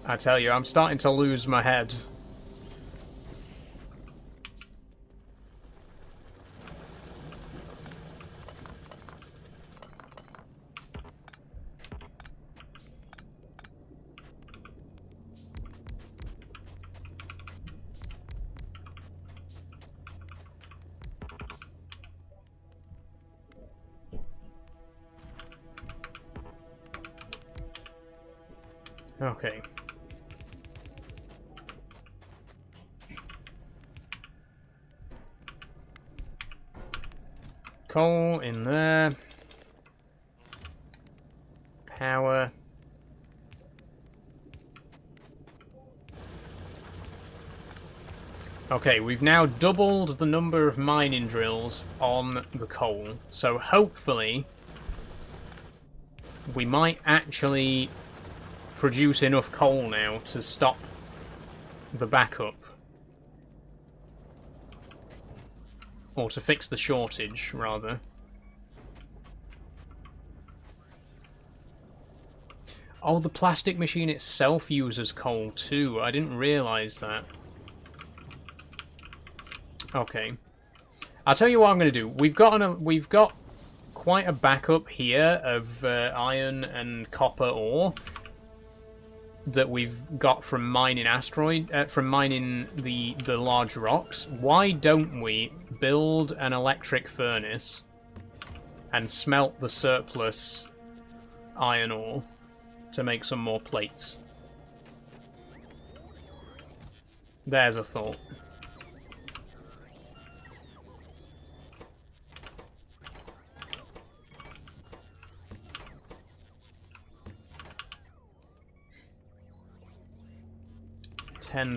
I tell you, I'm starting to lose my head. Okay. Coal in there. Power. Okay, we've now doubled the number of mining drills on the coal, so hopefully we might actually produce enough coal now to stop the backup. Or to fix the shortage, rather. Oh, the plastic machine itself uses coal too. I didn't realise that. Okay. I'll tell you what I'm going to do. We've got quite a backup here of iron and copper ore that we've got from mining from mining the large rocks. Why don't we build an electric furnace and smelt the surplus iron ore to make some more plates? There's a thought.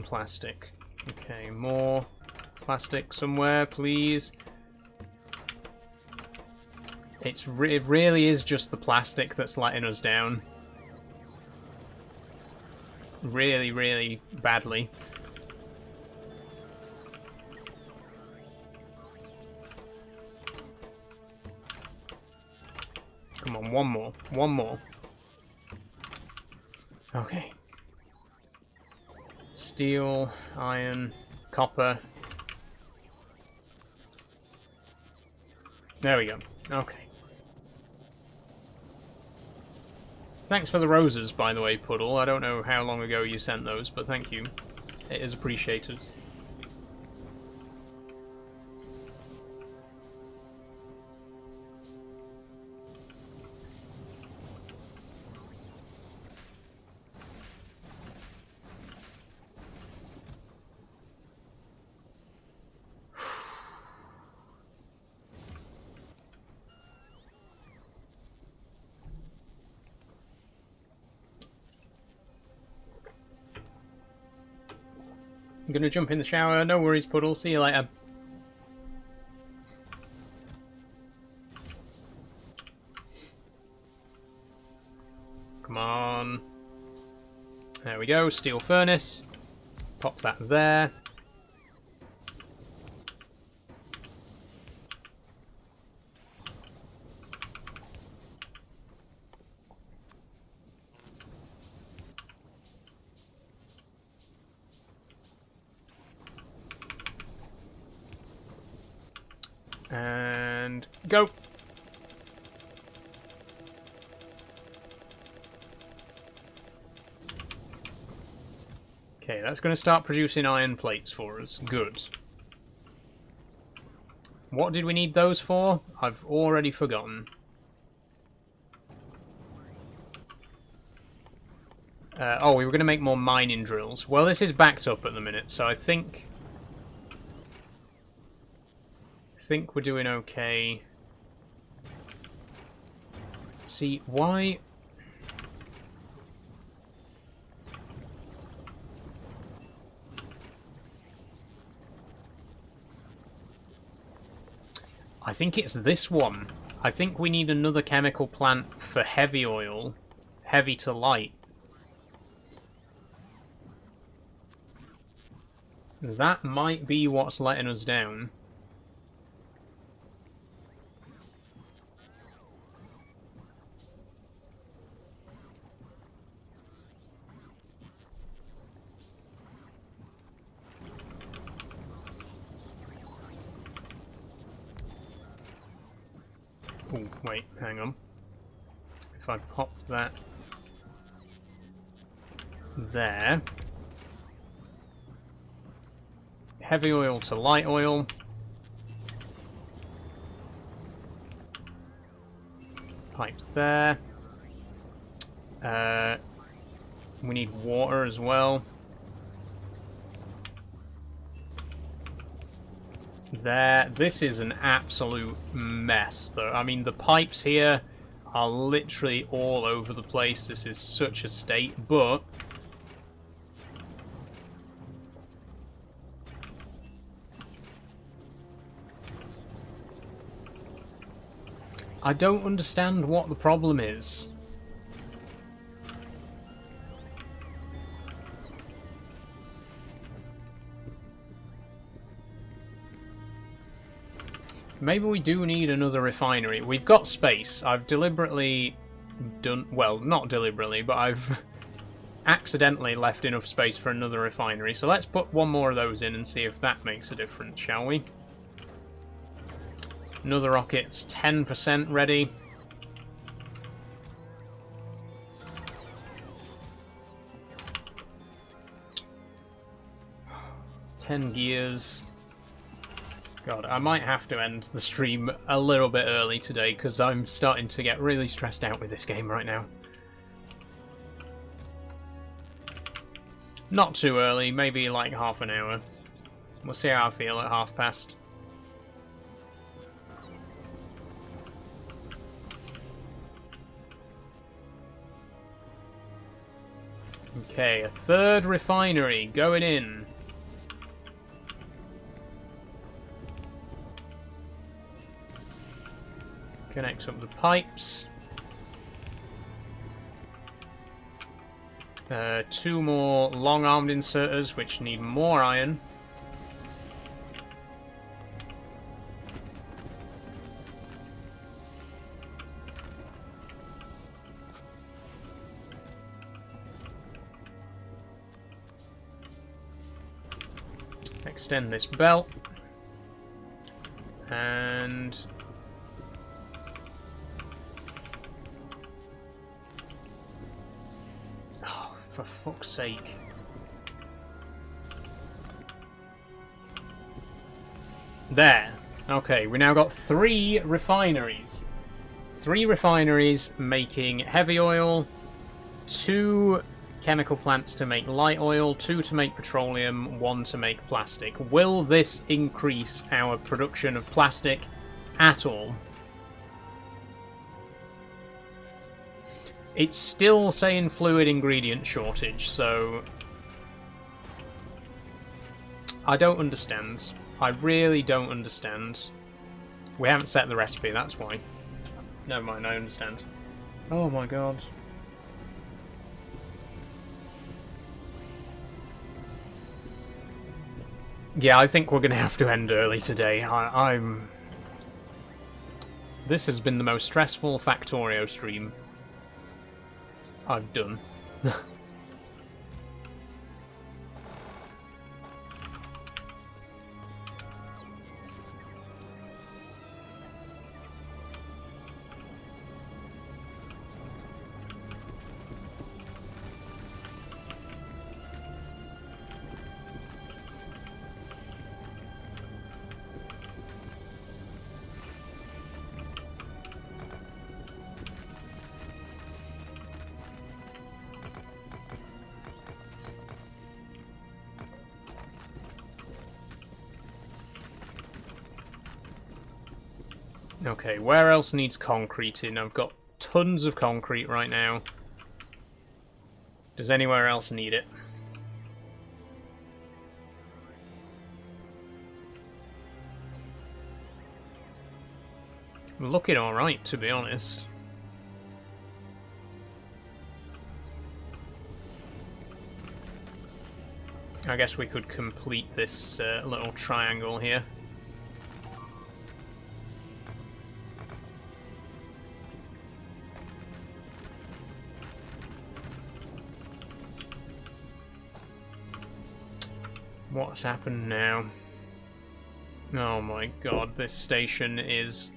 Plastic. Okay, more plastic somewhere, please. It really is just the plastic that's letting us down. Really, really badly. Come on, one more. One more. Okay. Steel, iron, copper. There we go. Okay. Thanks for the roses, by the way, Puddle. I don't know how long ago you sent those, but thank you. It is appreciated. I'm gonna jump in the shower. No worries, Puddle. See you later. Come on. There we go. Steel furnace. Pop that there. And go. Okay, that's going to start producing iron plates for us. Good. What did we need those for? I've already forgotten. Oh, we were going to make more mining drills. Well, this is backed up at the minute, so I think we're doing okay. See, why... I think it's this one. I think we need another chemical plant for heavy oil. Heavy to light. That might be what's letting us down. Oh, wait, hang on. If I pop that there. Heavy oil to light oil. Pipe there. We need water as well. There. This is an absolute mess, though. I mean, the pipes here are literally all over the place. This is such a state, but I don't understand what the problem is. Maybe we do need another refinery. We've got space. I've deliberately done... Well, not deliberately, but I've accidentally left enough space for another refinery. So let's put one more of those in and see if that makes a difference, shall we? Another rocket's 10% ready. $10 gears. God, I might have to end the stream a little bit early today because I'm starting to get really stressed out with this game right now. Not too early, maybe like half an hour. We'll see how I feel at past. Okay, a third refinery going in. Connect up the pipes. 2 more long-armed inserters, which need more iron. Extend this belt. And... oh, for fuck's sake. There. Okay, we now got 3 refineries. 3 refineries making heavy oil, 2 chemical plants to make light oil, 2 to make petroleum, 1 to make plastic. Will this increase our production of plastic at all? It's still saying fluid ingredient shortage, so I don't understand. I really don't understand. We haven't set the recipe, that's why. Never mind, I understand. Oh my god. Yeah, I think we're going to have to end early today. I'm... This has been the most stressful Factorio stream I've done. Okay, where else needs concrete in? I've got tons of concrete right now. Does anywhere else need it? Looking alright, to be honest. I guess we could complete this little triangle here. What's happened now? Oh my god, this station is...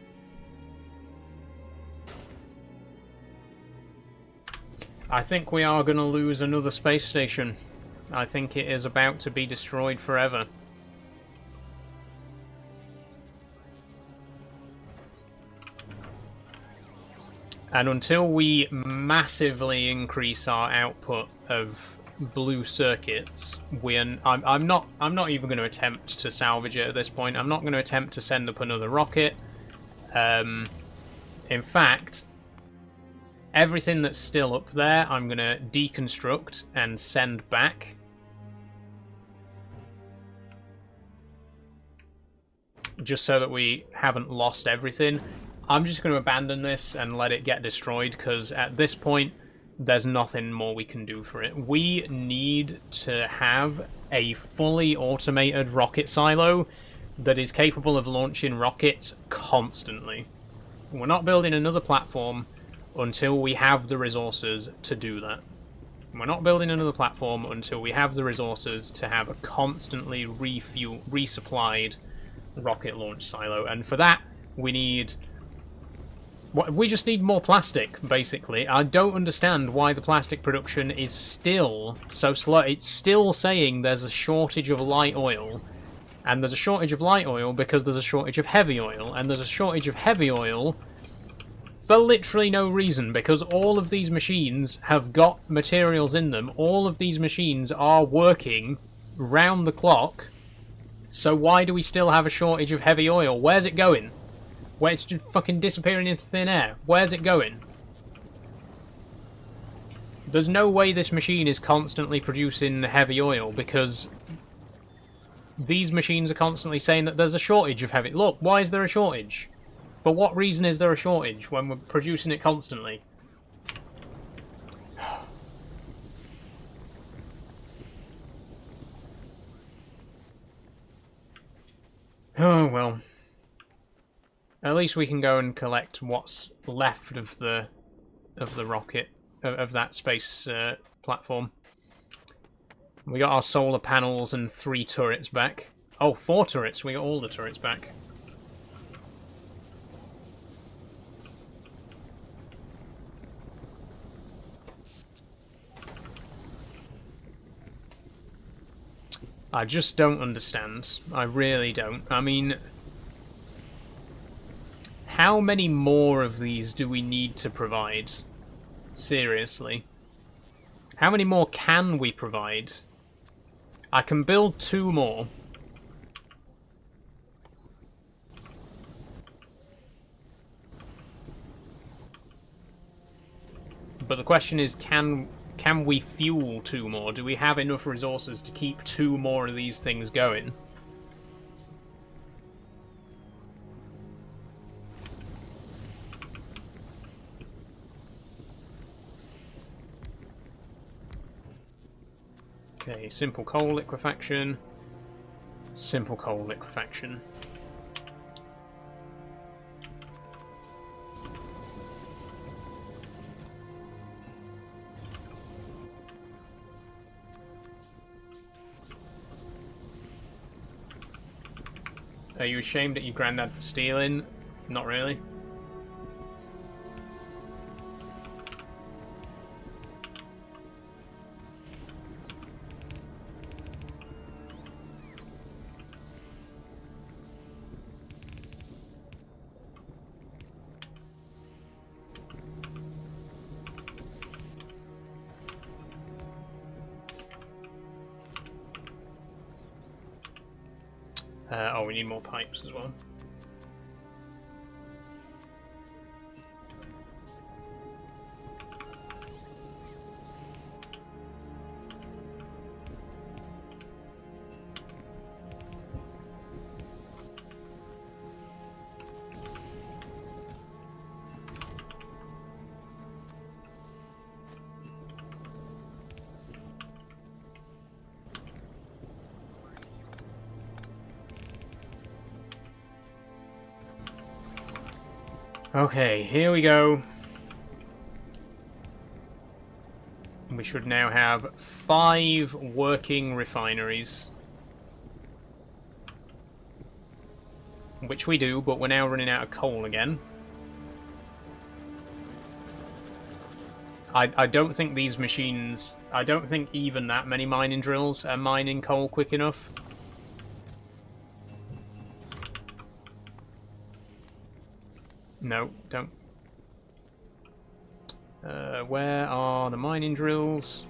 I think we are going to lose another space station. I think it is about to be destroyed forever. And until we massively increase our output of blue circuits, I'm not even going to attempt to salvage it at this point. I'm not going to attempt to send up another rocket. In fact, everything that's still up there, I'm going to deconstruct and send back. Just so that we haven't lost everything. I'm just going to abandon this and let it get destroyed, because at this point, there's nothing more we can do for it. We need to have a fully automated rocket silo that is capable of launching rockets constantly. We're not building another platform until we have the resources to do that. We're not building another platform until we have the resources to have a constantly resupplied rocket launch silo. And for that, we just need more plastic, basically. I don't understand why the plastic production is still so slow. It's still saying there's a shortage of light oil. And there's a shortage of light oil because there's a shortage of heavy oil. And there's a shortage of heavy oil for literally no reason, because all of these machines have got materials in them. All of these machines are working round the clock. So why do we still have a shortage of heavy oil? Where's it going? Where it's just fucking disappearing into thin air. Where's it going? There's no way this machine is constantly producing heavy oil, because these machines are constantly saying that there's a shortage of heavy... Look, why is there a shortage? For what reason is there a shortage when we're producing it constantly? Oh, well. At least we can go and collect what's left of the rocket, of that space platform. We got our solar panels and 3 turrets back. Oh, 4 turrets. We got all the turrets back. I just don't understand. I really don't. I mean, how many more of these do we need to provide? Seriously. How many more can we provide? I can build 2 more. But the question is, can we fuel 2 more? Do we have enough resources to keep 2 more of these things going? Okay, simple coal liquefaction. Simple coal liquefaction. Are you ashamed at your granddad for stealing? Not really. Oh, we need more pipes as well. Okay, here we go. We should now have 5 working refineries. Which we do, but we're now running out of coal again. I don't think these machines... I don't think even that many mining drills are mining coal quick enough. No, don't. Where are the mining drills?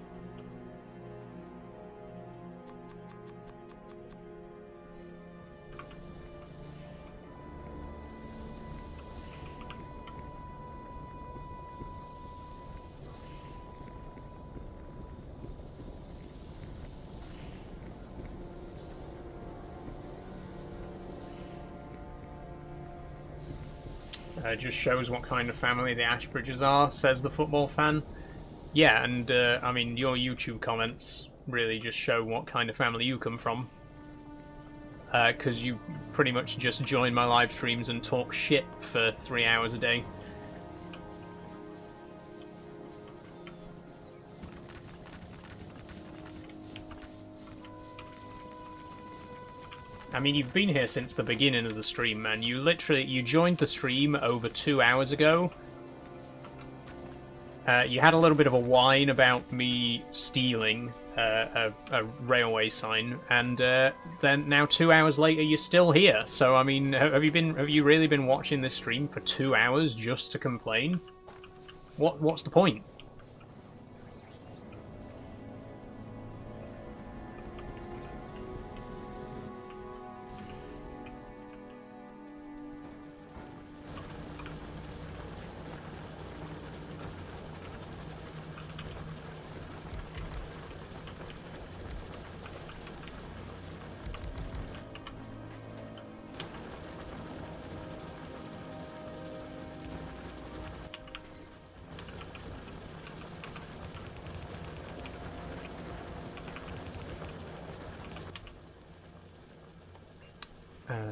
Just shows what kind of family the Ashbridges are, says the football fan. Yeah, and I mean, your YouTube comments really just show what kind of family you come from. Because you pretty much just join my live streams and talk shit for 3 hours a day. I mean, you've been here since the beginning of the stream, man. You joined the stream over 2 hours ago. You had a little bit of a whine about me stealing a railway sign, and then now 2 hours later you're still here. So I mean, have you really been watching this stream for 2 hours just to complain? What's the point?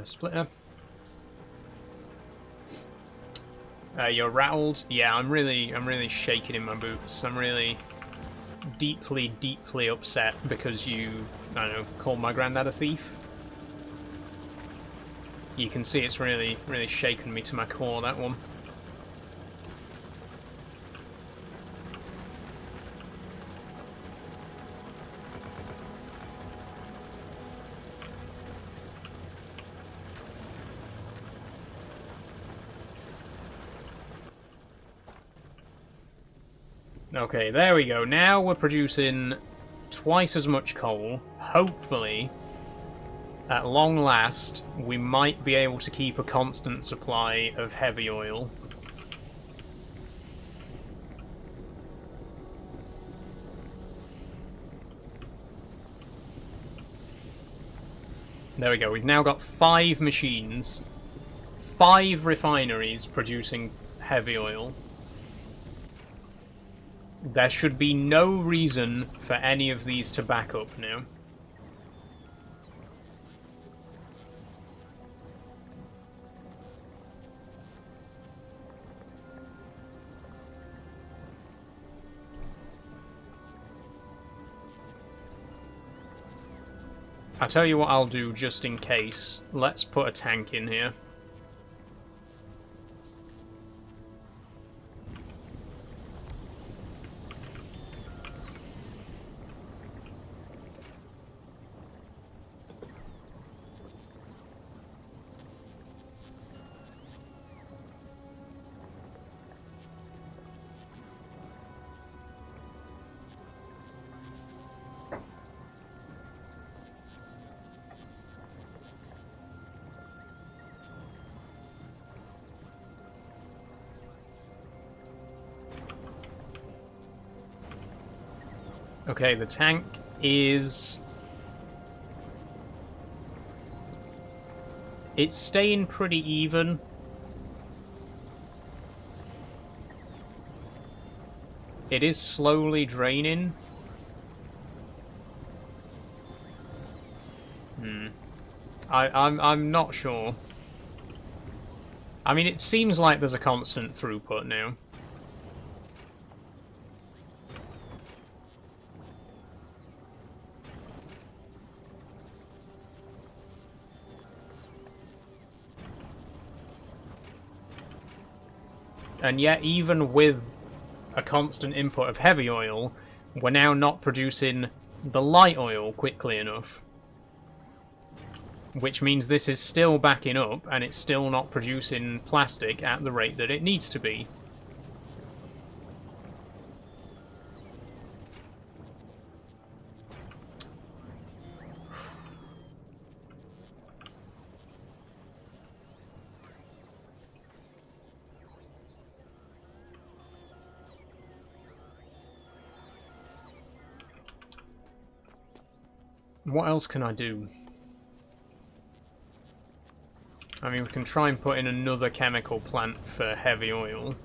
Splitter. You're rattled. Yeah, I'm really shaking in my boots. I'm really deeply upset because you, I don't know, called my granddad a thief. You can see it's really shaken me to my core, that one. Okay, there we go. Now we're producing twice as much coal. Hopefully, at long last, we might be able to keep a constant supply of heavy oil. There we go. We've now got 5 machines, 5 refineries producing heavy oil. There should be no reason for any of these to back up now. I'll tell you what I'll do just in case. Let's put a tank in here. Okay, the tank is... It's staying pretty even. It is slowly draining. I'm not sure. I mean, it seems like there's a constant throughput now. And yet, even with a constant input of heavy oil, we're now not producing the light oil quickly enough. Which means this is still backing up, and it's still not producing plastic at the rate that it needs to be. What else can I do? I mean, we can try and put in another chemical plant for heavy oil.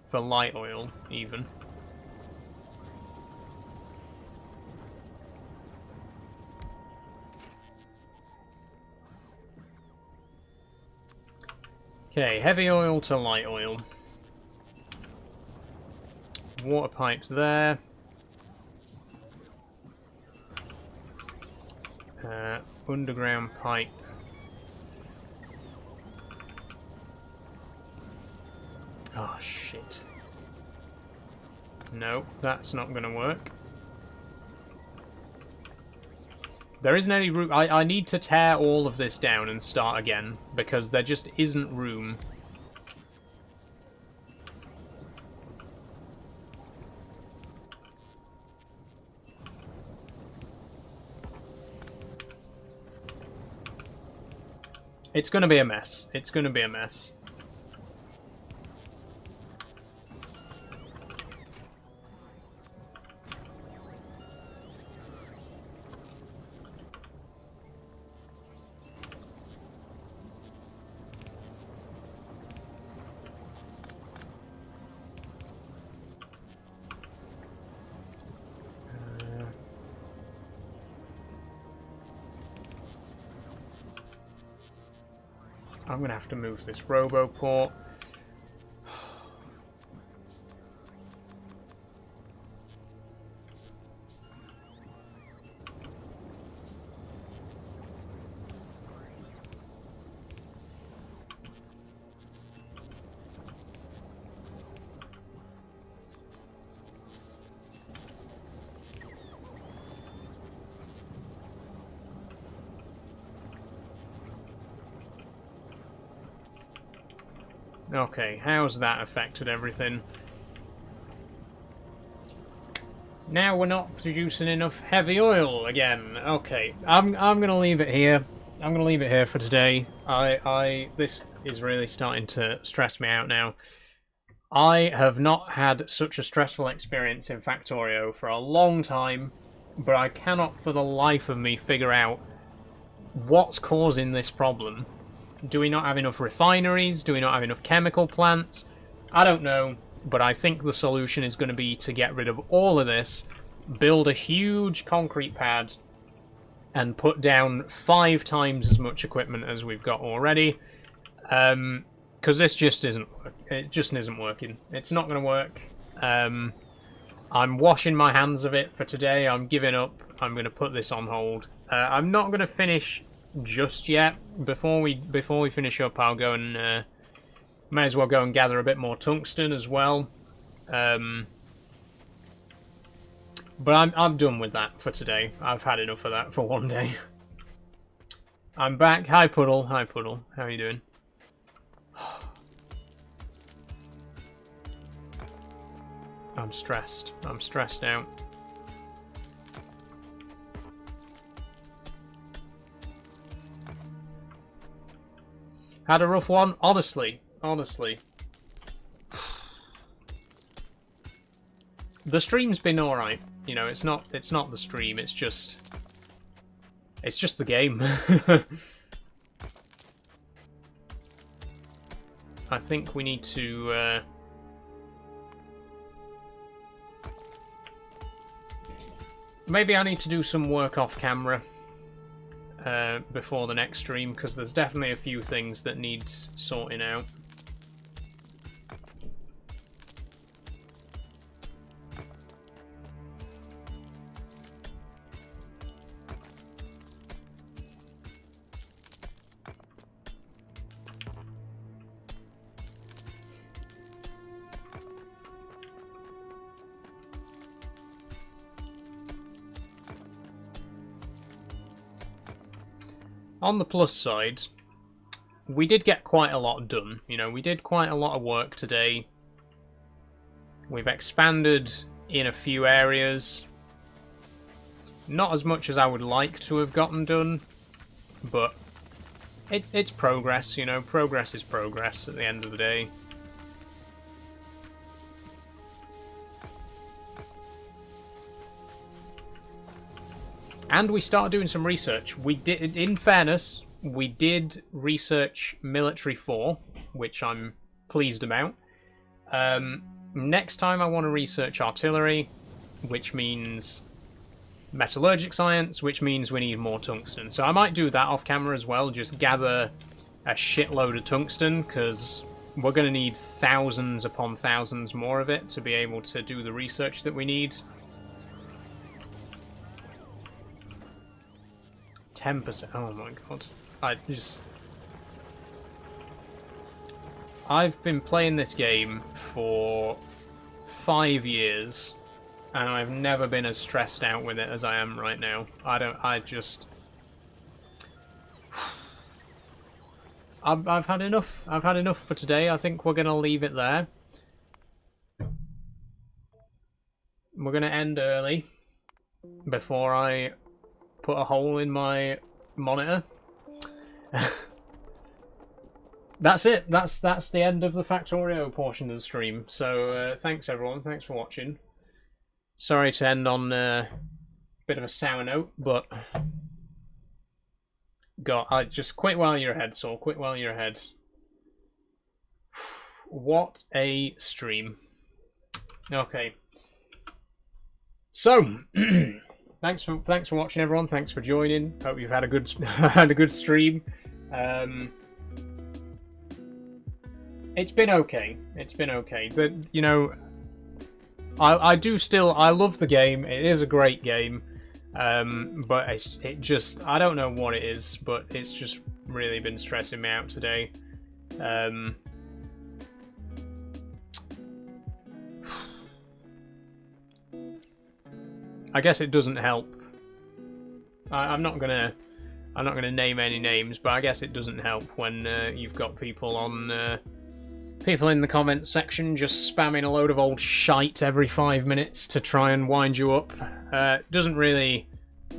For light oil, even. Okay, heavy oil to light oil. Water pipes there. Underground pipe. Oh, shit. No, that's not going to work. There isn't any room. I need to tear all of this down and start again, because there just isn't room. It's going to be a mess. It's going to be a mess. I'm going to have to move this RoboPort. Okay, how's that affected everything? Now we're not producing enough heavy oil again. Okay, I'm gonna leave it here. I'm gonna leave it here for today. This is really starting to stress me out now. I have not had such a stressful experience in Factorio for a long time, but I cannot for the life of me figure out what's causing this problem. Do we not have enough refineries? Do we not have enough chemical plants? I don't know, but I think the solution is going to be to get rid of all of this, build a huge concrete pad, and put down 5 times as much equipment as we've got already. Because this just isn't working. It's not going to work. I'm washing my hands of it for today. I'm giving up. I'm going to put this on hold. I'm not going to finish just yet. Before we finish up, I'll go and may as well go and gather a bit more tungsten as well. But I'm done with that for today. I've had enough of that for one day. I'm back. Hi Puddle. Hi Puddle. How are you doing? I'm stressed. I'm stressed out. Had a rough one, honestly. The stream's been alright. You know, it's not the stream, it's just the game. I think we need to maybe I need to do some work off camera. before the next stream, because there's definitely a few things that need sorting out. On the plus side, we did get quite a lot done. You know, we did quite a lot of work today. We've expanded in a few areas. Not as much as I would like to have gotten done, but it's progress, you know. Progress is progress at the end of the day. And we started doing some research. We did, in fairness, we did research Military 4, which I'm pleased about. Next time I want to research Artillery, which means Metallurgic Science, which means we need more tungsten. So I might do that off camera as well, just gather a shitload of tungsten, because we're going to need thousands upon thousands more of it to be able to do the research that we need. 10%. Oh my god. I've been playing this game for 5 years, and I've never been as stressed out with it as I am right now. I've had enough. I've had enough for today. I think we're gonna leave it there. We're gonna end early before I put a hole in my monitor. That's it. That's the end of the Factorio portion of the stream. So thanks everyone. Thanks for watching. Sorry to end on a bit of a sour note, but I just quit while you're ahead, Saul. Quit while you're ahead. What a stream. Okay. So thanks for watching, everyone. Thanks for joining. Hope you've had a good stream. It's been okay. It's been okay. But you know, I love the game. It is a great game. But it just, I don't know what it is, but it's just really been stressing me out today. I guess it doesn't help. I'm not gonna name any names, but I guess it doesn't help when you've got people in the comments section just spamming a load of old shite every 5 minutes to try and wind you up. Doesn't really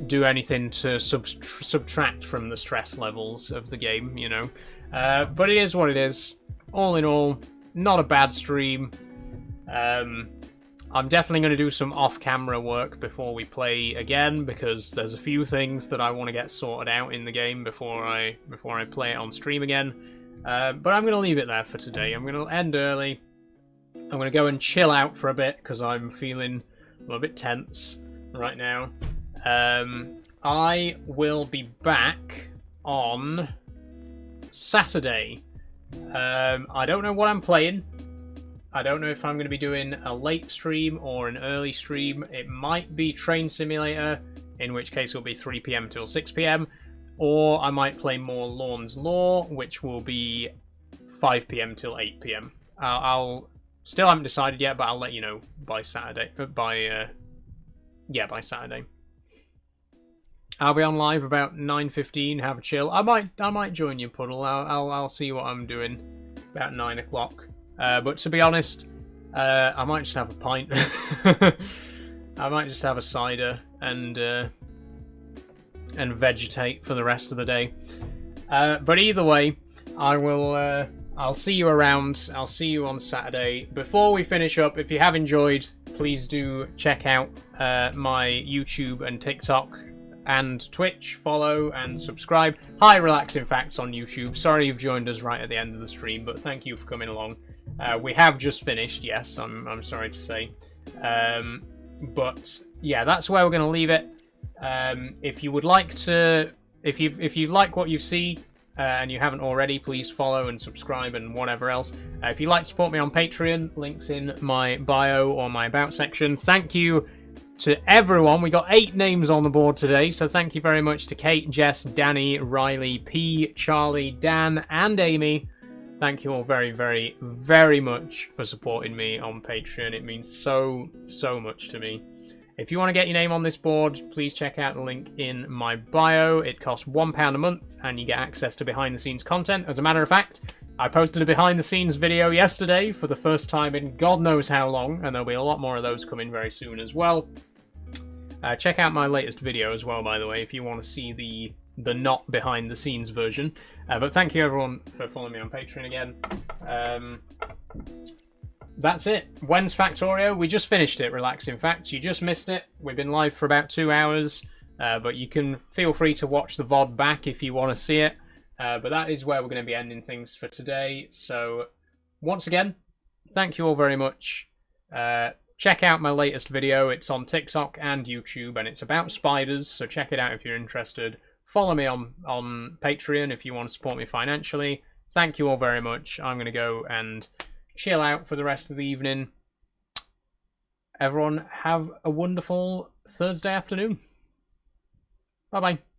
do anything to subtract from the stress levels of the game, you know. But it is what it is. All in all, not a bad stream. I'm definitely going to do some off-camera work before we play again, because there's a few things that I want to get sorted out in the game before I play it on stream again. But I'm going to leave it there for today. I'm going to end early. I'm going to go and chill out for a bit, because I'm feeling a little bit tense right now. I will be back on Saturday. I don't know what I'm playing. I don't know if I'm going to be doing a late stream or an early stream. It might be Train Simulator, in which case it'll be 3 PM till 6 PM. Or I might play more Lorne's Law, which will be 5 PM till 8 PM. I'll still haven't decided yet, but I'll let you know by Saturday. By Saturday. I'll be on live about 9:15. Have a chill. I might join you, Puddle. I'll see what I'm doing about 9 o'clock. But to be honest, I might just have a pint. I might just have a cider and vegetate for the rest of the day. But either way, I'll see you around. I'll see you on Saturday. Before we finish up, if you have enjoyed, please do check out my YouTube and TikTok and Twitch. Follow and subscribe. Hi, Relaxing Facts on YouTube. Sorry you've joined us right at the end of the stream, but thank you for coming along. We have just finished, yes, I'm sorry to say. But yeah, that's where we're going to leave it. If you would like to if you like what you see and you haven't already, please follow and subscribe and whatever else. If you'd like to support me on Patreon, links in my bio or my about section. Thank you to everyone. We got 8 names on the board today, so thank you very much to Kate, Jess, Danny, Riley, P, Charlie, Dan, and Amy. Thank you all very, very, very much for supporting me on Patreon. It means so, so much to me. If you want to get your name on this board, please check out the link in my bio. It costs £1 a month, and you get access to behind-the-scenes content. As a matter of fact, I posted a behind-the-scenes video yesterday for the first time in God knows how long, and there'll be a lot more of those coming very soon as well. Check out my latest video as well, by the way, if you want to see the not behind-the-scenes version. But thank you, everyone, for following me on Patreon again. That's it. When's Factorio? We just finished it, Relaxing Facts. You just missed it. We've been live for about 2 hours, but you can feel free to watch the VOD back if you want to see it. But that is where we're going to be ending things for today. So, once again, thank you all very much. Check out my latest video. It's on TikTok and YouTube, and it's about spiders, so check it out if you're interested. Follow me on Patreon if you want to support me financially. Thank you all very much. I'm going to go and chill out for the rest of the evening. Everyone have a wonderful Thursday afternoon. Bye-bye.